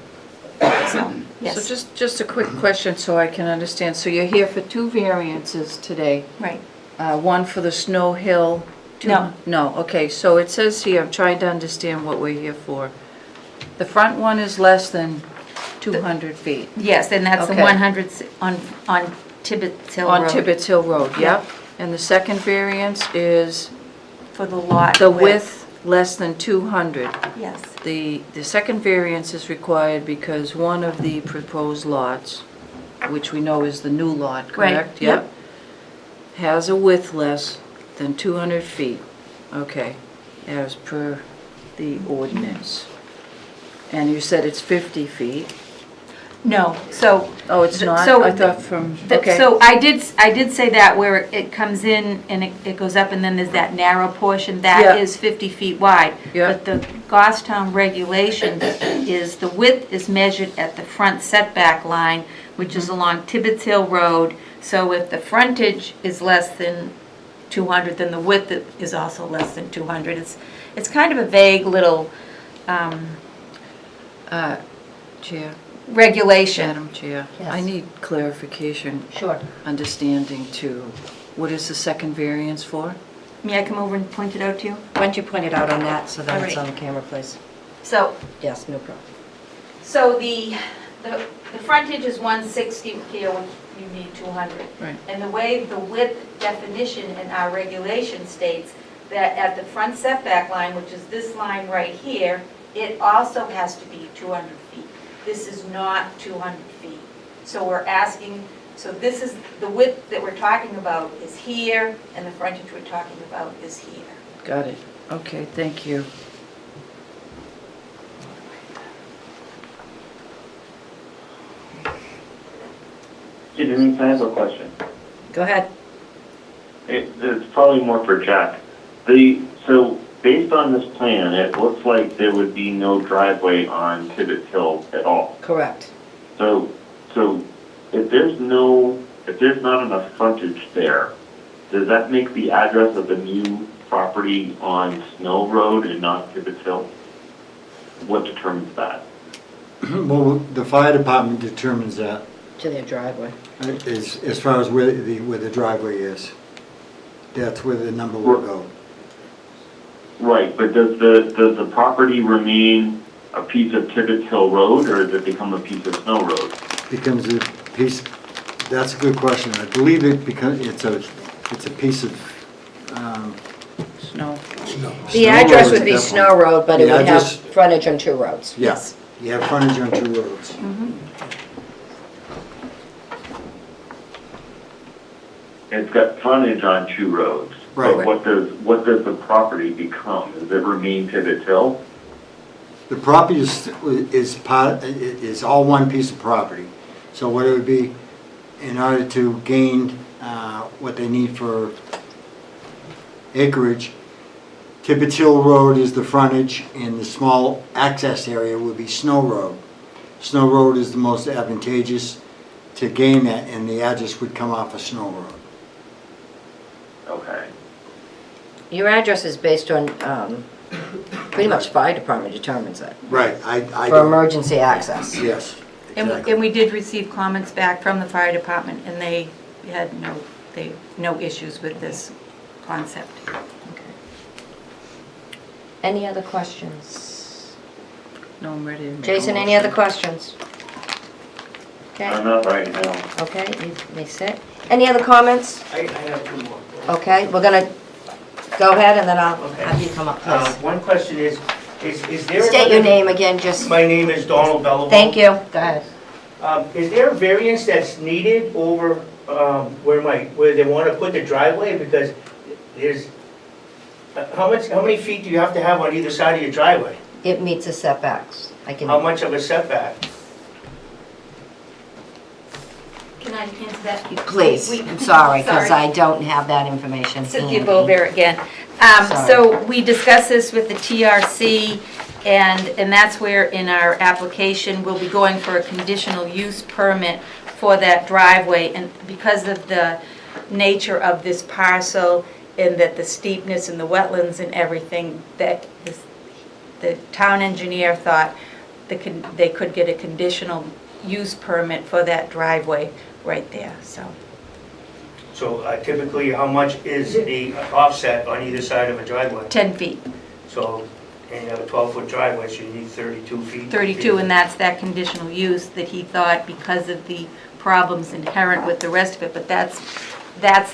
So, yes. So just a quick question so I can understand. So you're here for two variances today? Right. One for the Snow Hill? No. No, okay, so it says here, I'm trying to understand what we're here for. The front one is less than 200 feet? Yes, and that's the Okay. 100 on Tibbetts Hill Road. On Tibbetts Hill Road, yep. And the second variance is For the lot. the width less than 200. Yes. The second variance is required because one of the proposed lots, which we know is the new lot, correct? Right, yep. Has a width less than 200 feet, okay, as per the ordinance. And you said it's 50 feet. No, so. Oh, it's not? So I thought from, okay. So I did say that where it comes in and it goes up and then there's that narrow portion, Yeah. that is 50 feet wide. Yeah. But the Goffstown regulation is the width is measured at the front setback line, which is along Tibbetts Hill Road. So if the frontage is less than 200, then the width is also less than 200. It's kind of a vague little Chair, regulation. Madam Chair, Yes. I need clarification, Sure. understanding too. What is the second variance for? May I come over and point it out to you? Why don't you point it out on that so that it's All on right. the camera, please? So Yes, no problem. So the frontage is 160 here, when you need 200. Right. And the way the width definition in our regulation states that at the front setback line, which is this line right here, it also has to be 200 feet. This is not 200 feet. So we're asking, so this is, the width that we're talking about is here, and the frontage we're talking about is here. Got it. Okay, thank you. Hey, Denise, I have a question. Go ahead. It's probably more for Jack. So based on this plan, it looks like there would be no driveway on Tibbetts Hill at all. Correct. So if there's not enough frontage there, does that make the address of the new property on Snow Road and not Tibbetts Hill? What determines that? Well, the fire department determines that, To their driveway. as far as where the driveway is. That's where the number will go. Right, but does the property remain a piece of Tibbetts Hill Road, or does it become a piece of Snow Road? Becomes a piece, that's a good question. I believe it's a piece of, Snow. The Snow address Road would be is Snow Road, but it The would have address- frontage on 2 roads. yes, you have frontage on 2 roads. It's got frontage on 2 roads. Right. But what does the property become? Does it remain Tibbetts Hill? The property is all one piece of property. So what it would be, in order to gain what they need for acreage, Tibbetts Hill Road is the frontage, and the small access area would be Snow Road. Snow Road is the most advantageous to gain that, and the address would come off of Snow Road. Okay. Your address is based on, pretty much fire department determines it, Right, I for don't, emergency access. yes, And exactly. and we did receive comments back from the fire department, and they had no issues with this concept. Any other questions? No, I'm ready to make a Jason, any other motion. questions? Okay, Not right now. okay, you may sit. Any other comments? I have 2 more. Okay, we're gonna go ahead and then I'll Okay. have you come up, please. One question is there... State your name again, just, My name is Donald Belleville. thank you, go ahead. Is there a variance that's needed over where they want to put the driveway? Because there's, how many feet do you have to have on either side of your driveway? It meets the setbacks. I can. How much of a setback? Can I answer that? Please, I'm sorry, because I don't have that information. Cynthia handy. Bover again. Sorry. So we discussed this with the TRC, and that's where in our application, we'll be going for a conditional use permit for that driveway. And because of the nature of this parcel and that the steepness and the wetlands and everything, that the town engineer thought they could get a conditional use permit for that driveway right there, so. So typically, how much is the offset on either side of a driveway? 10 feet. So, and you have a 12-foot driveway, so you need 32 feet. 32, and that's that conditional use that he thought because of the problems inherent with the rest of it, but that's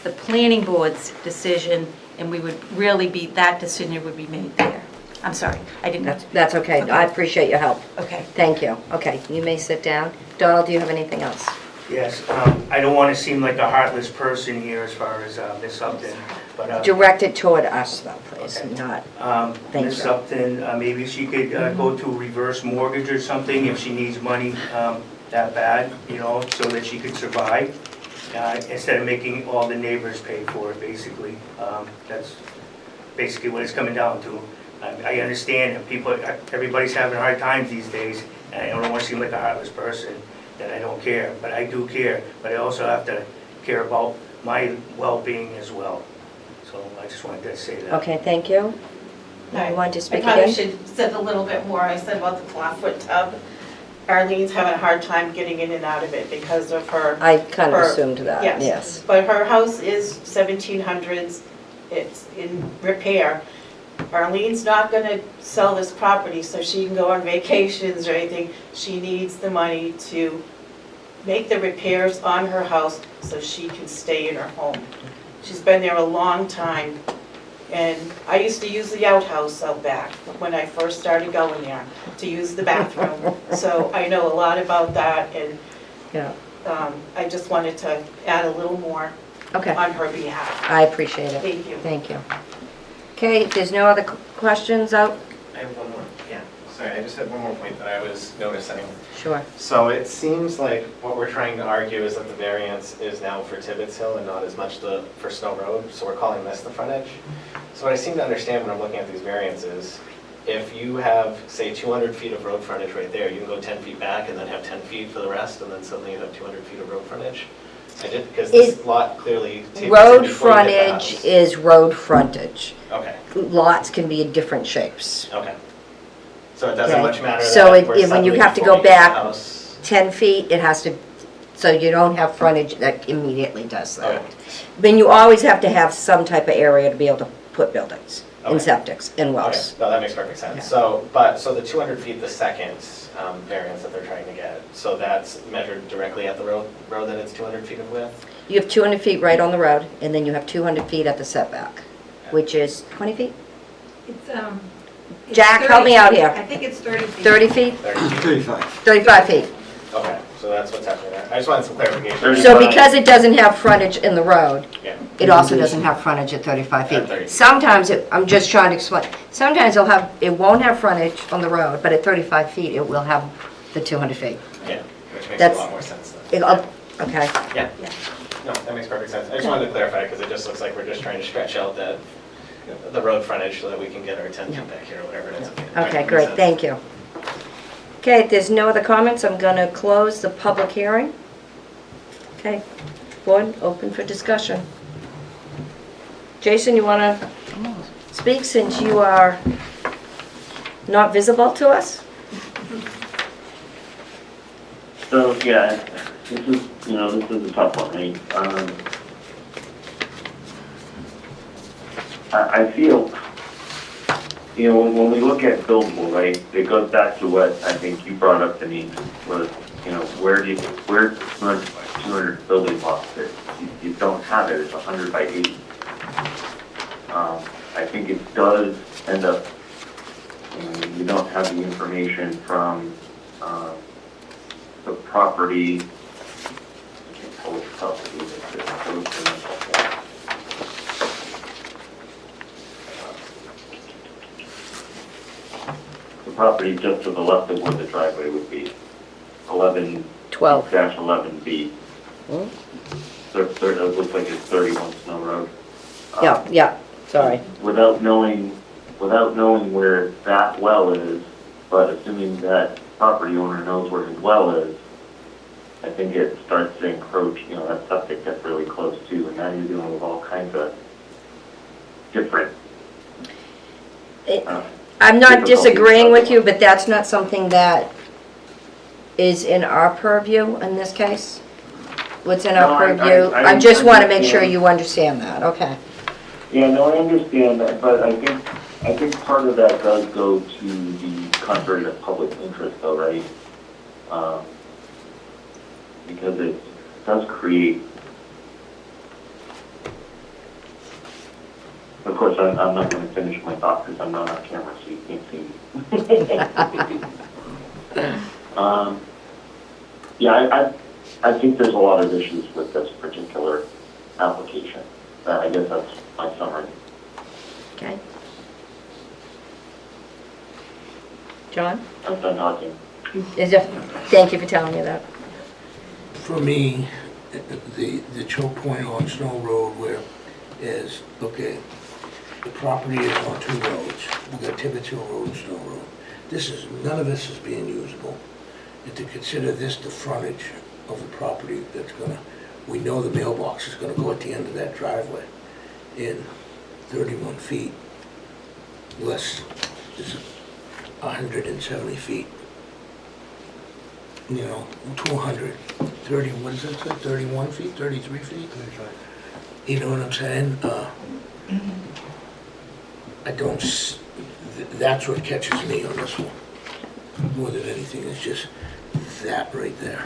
the planning board's decision, and we would really be, that decision would be made there. I'm sorry, I didn't. That's okay, I Okay. appreciate your help. Okay. Thank you. Okay, you may sit down. Donald, do you have anything else? Yes, I don't want to seem like a heartless person here as far as Ms. Upton, but... Direct it toward us, though, please, Okay. not, thank Ms. you. Upton, maybe she could go to reverse mortgage or something if she needs money that bad, so that she could survive, instead of making all the neighbors pay for it, basically. That's basically what it's coming down to. I understand that everybody's having hard times these days, and I don't want to seem like a heartless person, that I don't care, but I do care, but I also have to care about my well-being as well. So I just wanted to say that. Okay, thank you. You want to speak I probably again? should have said a little bit more. I said about the clawfoot tub. Arlene's having a hard time getting in and out of it because of her... I kind of her- assumed that, yes. But her house is 1700s. It's in repair. Arlene's not going to sell this property so she can go on vacations or anything. She needs the money to make the repairs on her house so she can stay in her home. She's been there a long time. And I used to use the outhouse out back when I first started going there to use the bathroom. So I know a lot about that, and Yeah, I just wanted to add a little more okay. on her behalf. I appreciate it. Thank you. Thank you. Okay, if there's no other questions out? I have one more. Yeah. Sorry, I just had one more point that I was noticing. Sure. So it seems like what we're trying to argue is that the variance is now for Tibbetts Hill and not as much for Snow Road, so we're calling this the frontage. So what I seem to understand when I'm looking at these variances, if you have, say, 200 feet of road frontage right there, you can go 10 feet back and then have 10 feet for the rest, and then suddenly you have 200 feet of road frontage. I did, because Is- this lot clearly takes Road before you get the frontage house. is road frontage. Okay, Lots can be in different shapes. okay. So it doesn't Okay. much matter So that we're when you suddenly have to before go we get the back house. 10 feet, it has to, so you don't have frontage that immediately does that. Okay. Then you always have to have some type of area to be able to put buildings and Okay. septics and Okay, wells. no, that makes perfect Yeah. sense. So the 200 feet, the second variance that they're trying to get, so that's measured directly at the road that it's 200 feet of width? You have 200 feet right on the road, and then you have 200 feet at the setback, which is 20 feet? It's Jack, help me out here. I think it's 30 feet. 30 feet? 30 feet? 35. 35 feet. Okay, so that's what's happening there. I just wanted some clarification. So because it doesn't have frontage in the road, Yeah. it also doesn't have frontage at 35 At 30 feet. feet. Sometimes, I'm just trying to explain, sometimes it won't have frontage on the road, but at 35 feet, it will have the 200 feet. Yeah, which makes a That's- lot more sense then. Okay. Yeah, no, that makes perfect sense. I just wanted to clarify, because it just looks like we're just trying to stretch out the road frontage so that we can get our 10 feet back here or whatever it is. Okay, great, thank you. Okay, if there's no other comments, I'm going to close the public hearing. Okay, board, open for discussion. Jason, you want to speak since you are not visible to us? So, yeah, this is a tough one, right? I feel, when we look at buildable, right, it goes back to what I think you brought up, Denise, was, where's 200 building lots fit? You don't have it, it's 100 by 80. I think it does end up, you don't have the information from the property. I can't tell which property it is. It's close to it. The property just to the left of where the driveway would be, 11-11B. 12. It looks like it's 31 Snow Road. Yeah, sorry. Without knowing where that well is, but assuming that property owner knows where his well is, I think it starts to encroach, that septic gets really close too, and now you're dealing with all kinds of different. I'm not difficulties. disagreeing with you, but that's not something that is in our purview in this case? What's in No, our I- purview? I I just want to make understand. sure you understand that, okay. Yeah, no, I understand that, but I think part of that does go to the contrary to public interest though, right? Because it does create, of course, I'm not going to finish my thought because I'm not on camera, so you can't see me. Yeah, I think there's a lot of issues with this particular application. I guess that's my summary. Okay. John? I'm done talking. Thank you for telling me that. For me, the choke point on Snow Road where is, okay, the property is on two roads. We got Tibbetts Hill Road and Snow Road. None of this is being usable. And to consider this the frontage of the property that's we know the mailbox is gonna go at the end of that driveway in 31 feet, less is 170 feet. 200, 30, what is that, 31 feet, 33 feet? 35. You know what I'm saying? That's what catches me on this one. More than anything, it's just that right there.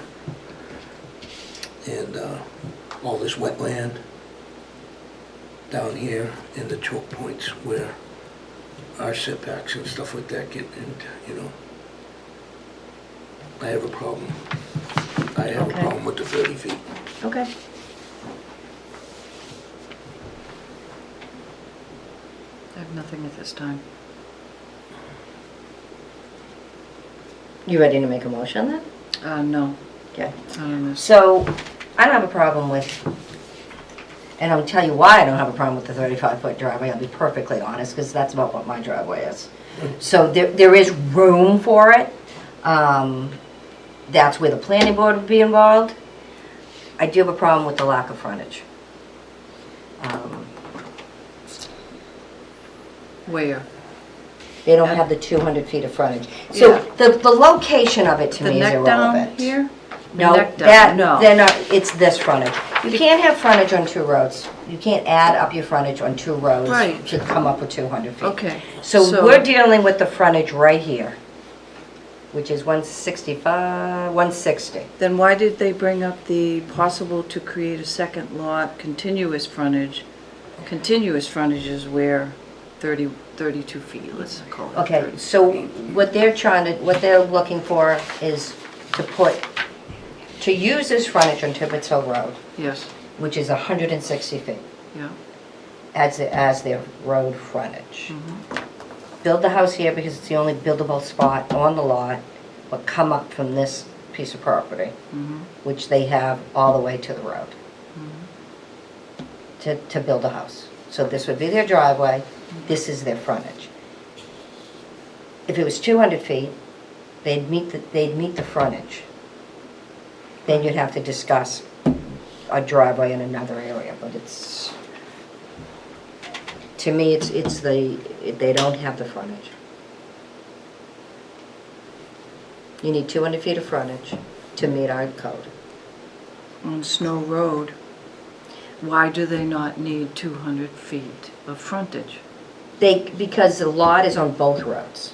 And all this wetland down here and the choke points where our setbacks and stuff like that get into, I have a problem. I have a Okay. problem with the 30 feet. Okay. I have nothing at this time. You ready to make a motion then? No. Okay. On this. So, I don't have a problem with, and I'll tell you why I don't have a problem with the 35-foot driveway, I'll be perfectly honest, because that's about what my driveway is. So there is room for it. That's where the planning board would be involved. I do have a problem with the lack of frontage. Where? They don't have the 200 feet of frontage. So Yeah. the location of it to The me is neck irrelevant. down here? No, Neck down, that, no. they're not, it's this frontage. You can't have frontage on two roads. You can't add up your frontage on two roads Right. to come up with 200 feet. Okay. So we're dealing with the frontage right here, which is 165, 160. Then why did they bring up the possible to create a second lot, continuous frontage? Continuous frontage is where 32 feet, let's call it. Okay, 30 so feet. what they're looking for is to use this frontage on Tibbetts Hill Road, Yes, which is 160 feet, yeah. as their road frontage. Build the house here because it's the only buildable spot on the lot, but come up from this piece of property, which they have all the way to the road, to build a house. So this would be their driveway, this is their frontage. If it was 200 feet, they'd meet the frontage. Then you'd have to discuss a driveway in another area, but it's, to me, they don't have the frontage. You need 200 feet of frontage to meet our code. On Snow Road, why do they not need 200 feet of frontage? Because the lot is on both roads.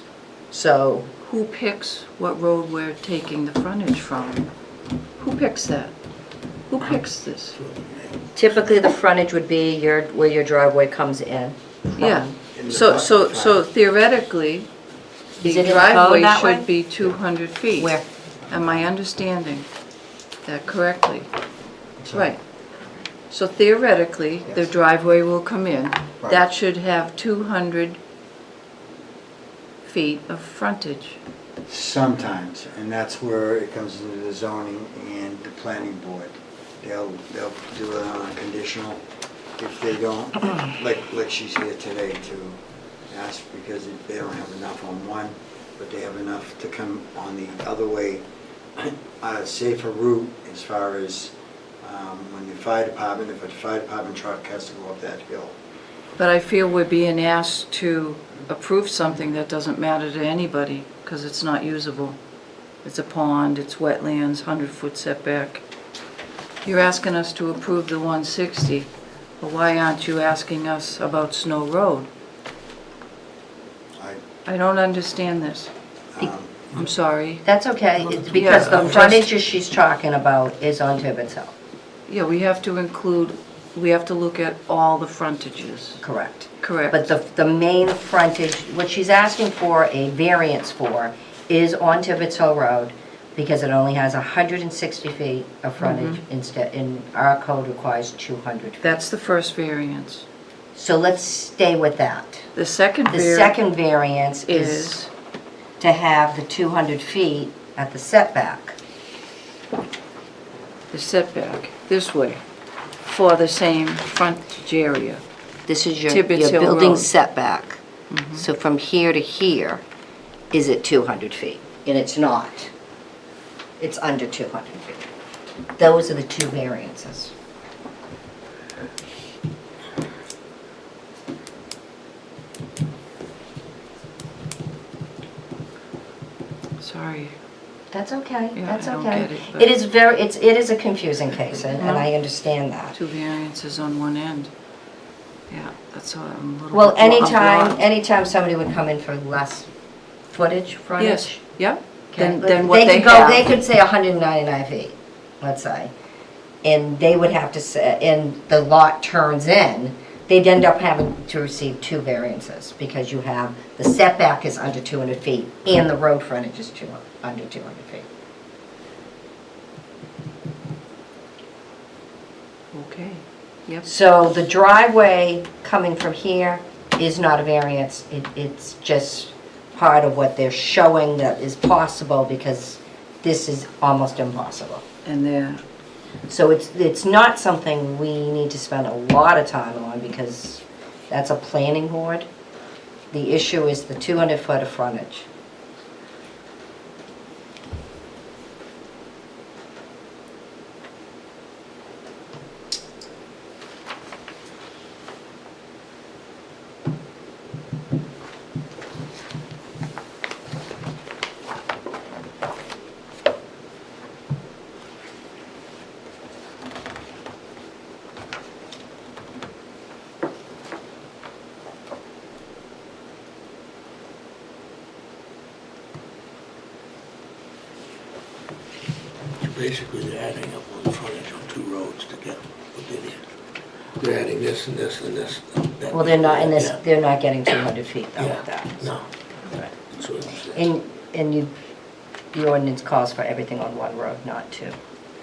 So Who picks what road we're taking the frontage from? Who picks that? Who picks this? typically the frontage would be where your driveway comes in. Yeah, In the so theoretically, Is the it in the code driveway that way? should be 200 feet. Where? Am I understanding that correctly? Sorry. Right. So theoretically, the driveway will come in. Right. That should have 200 feet of frontage. Sometimes, and that's where it comes into the zoning and the planning board. They'll do it on a conditional. If they don't, like she's here today to ask because they don't have enough on one, but they have enough to come on the other way, a safer route as far as when the fire department, if a fire department truck has to go up that hill. But I feel we're being asked to approve something that doesn't matter to anybody because it's not usable. It's a pond, it's wetlands, 100-foot setback. You're asking us to approve the 160, but why aren't you asking us about Snow Road? I don't understand this. I'm sorry. That's okay, it's because Yeah, the frontage she's talking about is on Tibbetts Hill. Yeah, we have to look at all the frontages. Correct. Correct. But the main frontage, what she's asking for a variance for is on Tibbetts Hill Road because it only has 160 feet of frontage instead, and our code requires 200 feet. That's the first variance. So let's stay with that. The second The second variance is to have the 200 feet at the setback. the setback, this way, for the same frontage area. This is your Tibbetts Hill building Road. setback. So from here to here is at 200 feet, and it's not. It's under 200 feet. Those are the two variances. Sorry. That's okay, Yeah, that's I don't okay. get it, but- It is a confusing case, and I understand that. Two variances on one end. Yeah, that's why I'm a little Well, bit blocked. anytime somebody would come in for less footage, frontage. Yes, yeah. Okay, Then what they could go, have. they could say 199 feet, let's say, and they would have to say, and the lot turns in, they'd end up having to receive two variances, because you have, the setback is under 200 feet, and the road frontage is under 200 feet. Okay, yep. So the driveway coming from here is not a variance, it's just part of what they're showing that is possible, because this is almost impossible. And there, So it's not something we need to spend a lot of time on, because that's a planning board. The issue is the 200 foot of frontage. basically they're adding up on the frontage on 2 roads to get what they need. They're adding this and this and this. that- Well, they're not in this, Yeah. they're not getting 200 feet though Yeah, with that. no. That's what I'm saying. And you, the ordinance calls for everything on one road, not two.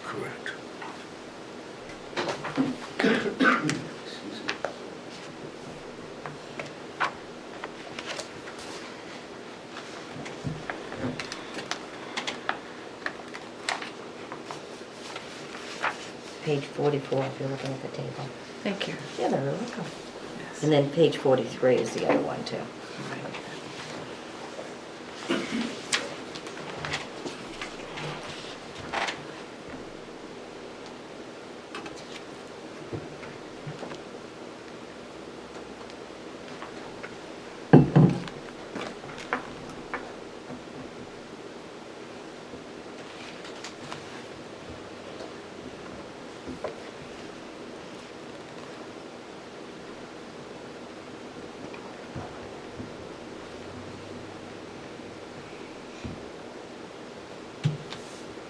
Correct. Page 44, if you're looking at the table. Thank you. Yeah, they're welcome. And then page 43 is the other one too.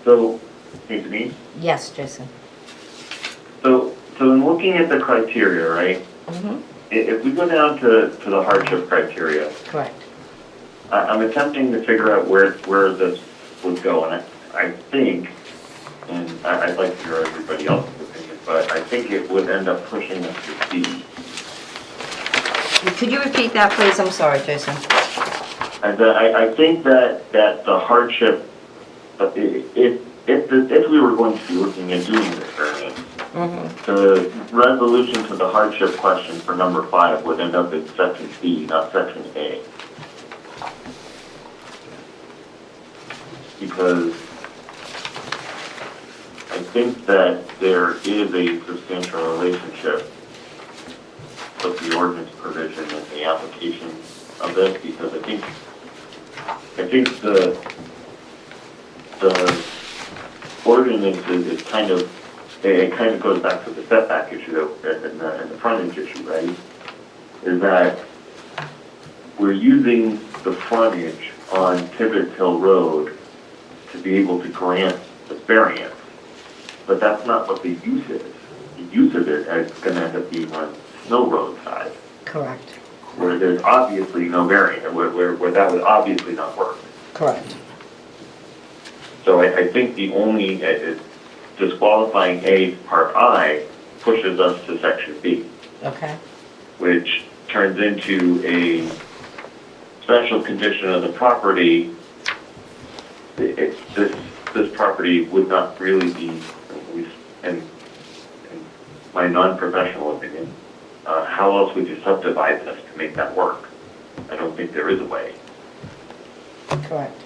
So, hey Denise, Yes, Jason. so in looking at the criteria, right? Mm-hmm. If we go down to the hardship criteria, Correct. I'm attempting to figure out where this would go, and I think, and I'd like to hear everybody else's opinion, but I think it would end up pushing us to C. Could you repeat that, please? I'm sorry, Jason. And I think that the hardship, if we were going to be looking at doing this variance, Mm-hmm. the resolution to the hardship question for number 5 would end up in section B, not section A. Because I think that there is a substantial relationship with the ordinance provision and the application of this, because I think the ordinance is kind of, it kind of goes back to the setback issue and the frontage issue, right? Is that we're using the frontage on Tibbetts Hill Road to be able to grant the variance, but that's not what the use is. The use of it is going to end up being on Snow Road side, Correct. where there's obviously no variance, where that would obviously not work. Correct. So I think the only disqualifying A part I pushes us to section B, Okay. which turns into a special condition of the property. This property would not really be, at least in my non-professional opinion, how else would you subdivide this to make that work? I don't think there is a way. Correct.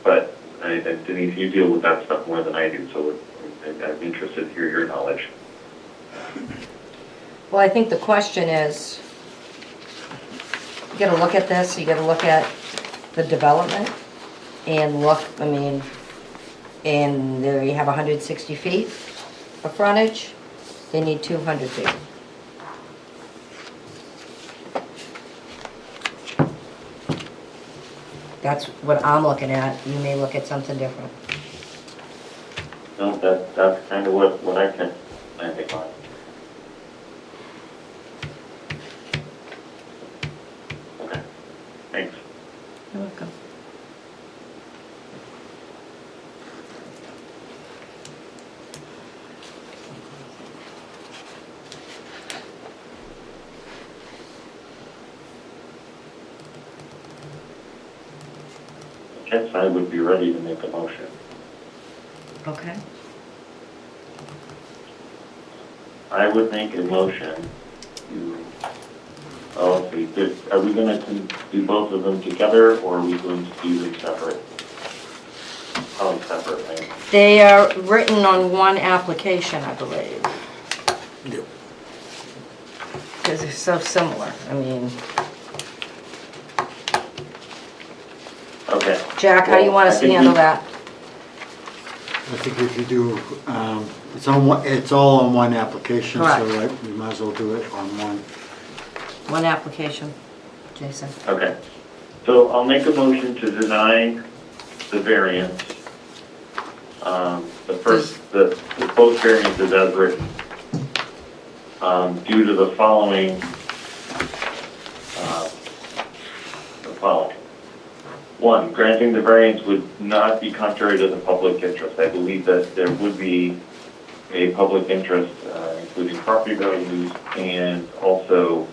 But Denise, you deal with that stuff more than I do, so I'm interested to hear your knowledge. Well, I think the question is, you gotta look at this, you gotta look at the development and look, I mean, and there you have 160 feet of frontage, they need 200 feet. That's what I'm looking at, you may look at something different. No, that's kind of what I can think on. Okay, thanks. You're welcome. I guess I would be ready to make a motion. Okay. I would make a motion to, oh, okay, are we going to do both of them together, or are we going to do them separate? Probably separate, right? They are written on one application, I believe. Yep. Because they're so similar, I mean. Okay. Jack, how do you want us to handle that? I think if you do, it's all on one application, so Correct. we might as well do it on one. One application, Jason. Okay. So I'll make a motion to deny the variance. The both variances as written, due to the following. One, granting the variance would not be contrary to the public interest. I believe that there would be a public interest, including property values and also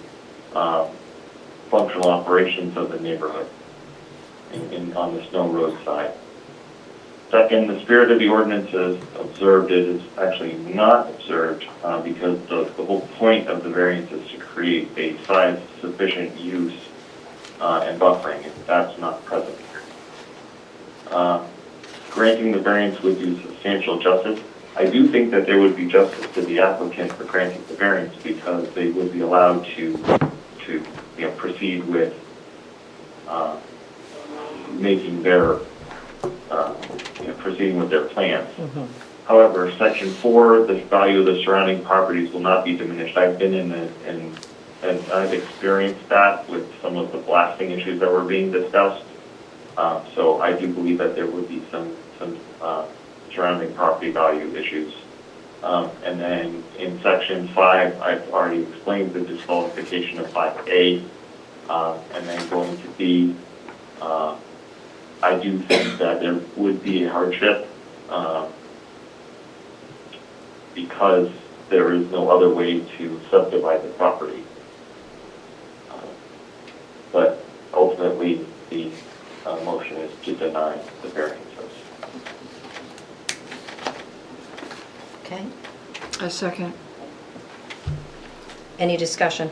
functional operations of the neighborhood on the Snow Road side. Second, the spirit of the ordinance is observed. It is actually not observed because the whole point of the variance is to create a size sufficient use and buffering, and that's not present here. Granting the variance would do substantial justice. I do think that there would be justice to the applicant for granting the variance because they would be allowed to proceed with making their proceeding with their plans. However, Section 4, the value of the surrounding properties will not be diminished. I've been and I've experienced that with some of the blasting issues that were being discussed. So I do believe that there would be some surrounding property value issues. And then in Section 5, I've already explained the disqualification of 5A. And then going to B, I do think that there would be a hardship because there is no other way to subdivide the property. But ultimately, the motion is to deny the variances. Okay. A second. Any discussion?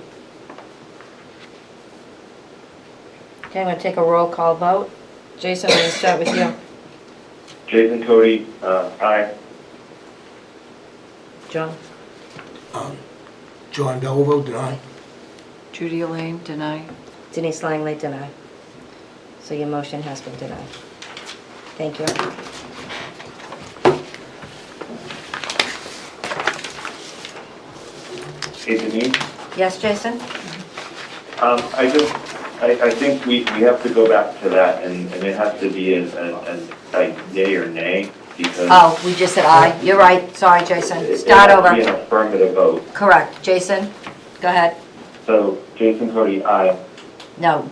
Okay, I'm going to take a roll call vote. Jason, I'm going to start with you. Jason Cody, aye. John? John Belleville, deny. Judy Elaine, deny. Denise Langley, deny. So your motion has been denied. Thank you. Hey, Denise? Yes, Jason? I think we have to go back to that, and it has to be a yay or nay, because. Oh, we just said aye. You're right. Sorry, Jason. Start It has to be over. an affirmative vote. Correct. Jason, go ahead. So, Jason Cody, aye. No.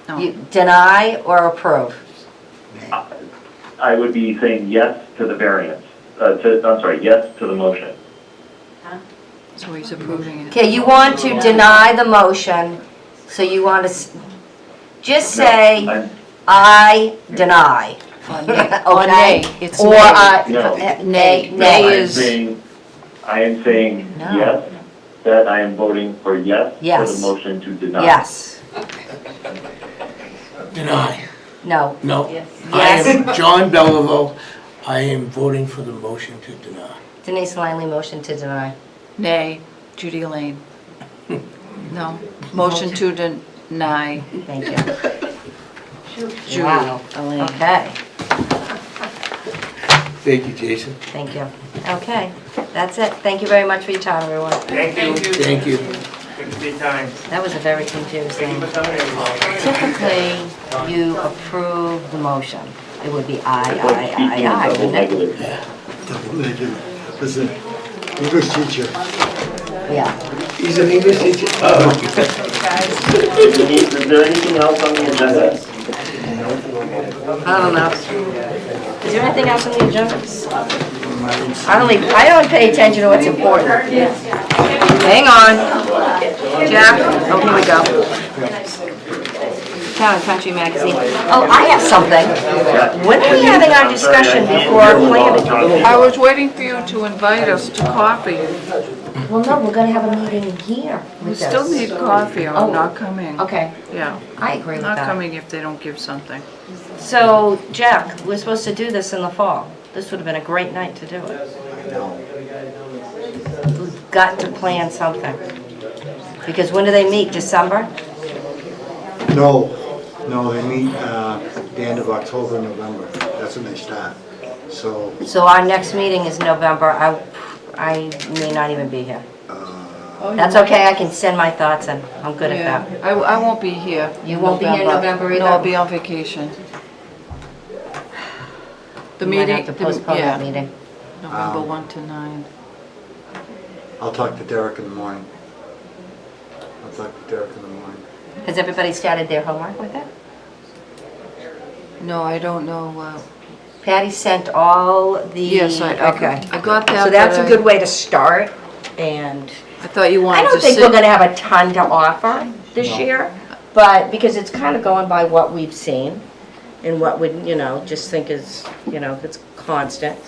No. You deny or approve? I would be saying yes to the variance, yes to the motion. So he's approving it. Okay, you want to deny the motion, so you want to just say, No, I deny. Or nay. Okay? Nay. It's Or nay. I. No. Nay. Nay. Nay I am is, saying No. yes, that I am voting for yes for Yes. the motion to deny. Yes. Deny. No. No. Yes. I am John Belleville. I am voting for the motion to deny. Denise Langley, motion to deny. nay. Judy Elaine. No. Motion to deny. Thank you. Judy Wow. Elaine. Okay, Thank you, Jason. thank you. Okay, that's it. Thank you very much for your time, everyone. Thank you. Thank you. Good to be time. That was a very confusing. Thank you for coming, everybody. Typically, you approve the motion. It would be aye, It's like aye, speaking aye, in aye, double wouldn't it? negative. Double negative. Listen, English teacher. Yeah. He's an English teacher. Denise, is there anything else on the agenda? I don't know. Is there anything else on the agenda? I don't pay attention to what's important. Hang on. Jack, oh, here we go. Town and Country Magazine. Oh, I have something. When are we having our discussion before our planning? I was waiting for you to invite us to coffee. Well, no, we're gonna have a meeting here We with still this. need coffee, Oh. I'm not coming. Okay, Yeah, I agree with not that. coming if they don't give something. So, Jack, we're supposed to do this in the fall. This would have been a great night to do it. We've got to plan something. Because when do they meet? December? No, they meet the end of October, November. That's when they start. So, So our next meeting is November. I may not even be here. That's okay, I can send my thoughts in. I'm good at Yeah, that. I won't be here. You won't be here in November either? No, I'll be on vacation. The We might meeting. have to postpone that yeah, meeting. November Um, 1 to 9. I'll talk to Derek in the morning. I'll talk to Derek in the morning. Has everybody started their homework with it? No, I don't know. Patty sent all the... Yes, I got that. So that's but a good way to start, and I thought you I wanted to don't think sit. we're gonna have a ton to offer this No. year, but, because it's kind of going by what we've seen, and what would, just think is, it's constant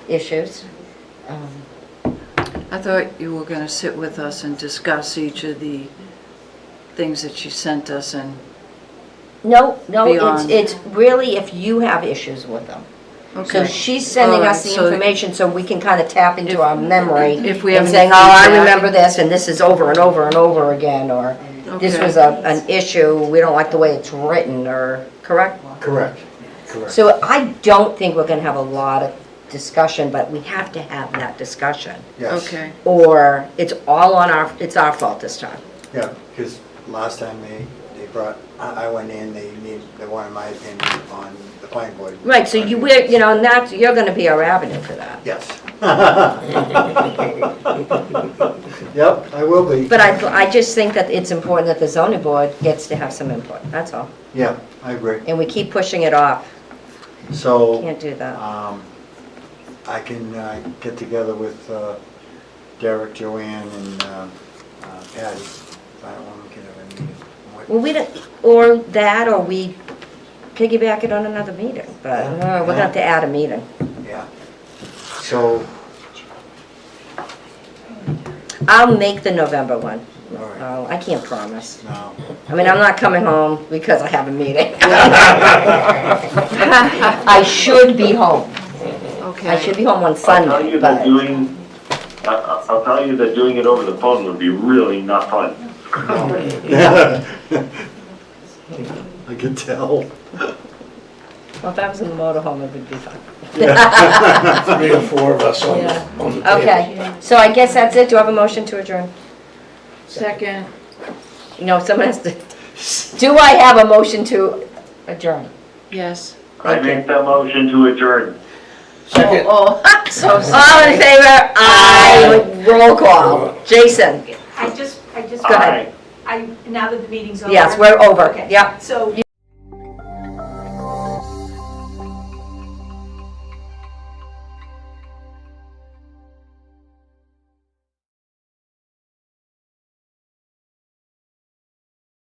issues. I thought you were going to sit with us and discuss each of the things that she sent us and, No, Beyond. it's really if you have issues with them. So okay. she's sending All us right, the so information so we can kind of tap into our memory. if we have And any saying, oh, I feedback." remember this, and this is over and over and over again, or this Okay. was an issue, we don't like the way it's written, or, correct? Correct. Correct. So I don't think we're gonna have a lot of discussion, but we have to have that discussion. Yes. Okay. Or it's all on it's our fault this time. Yeah, because last time they brought, I went in, they wanted my opinion on the planning board. Right, so and you're gonna be our avenue for that. Yes. Yep, I will be. But I just think that it's important that the zoning board gets to have some input, that's all. Yeah, I agree. And we keep pushing it off, So, can't do that. I can get together with Derek, Joanne, and Patty. If I don't want to get a meeting. Well, we don't, or that, or we piggyback it on another meeting, but we're gonna have to add a meeting. Yeah. So, I'll make the November one. all right, Oh, I can't promise. now, I mean, I'm not coming home because I have a meeting. I should be home. Okay. I should be home on I'll tell Sunday, you that but I'll tell you that doing it over the phone would be really not fun. I can tell. well, if I was in the motorhome, it would be fun. 3 or 4 of us on Yeah. the table. Okay, so I guess that's it. Do I have a motion to adjourn? Second. Someone has to, do I have a motion to adjourn? Yes. I make that motion to adjourn. Second. Oh, all in favor? Aye. Roll call. Jason? I just, Go ahead. Aye. now that the meeting's over. Yes, we're over. Okay. Yep. So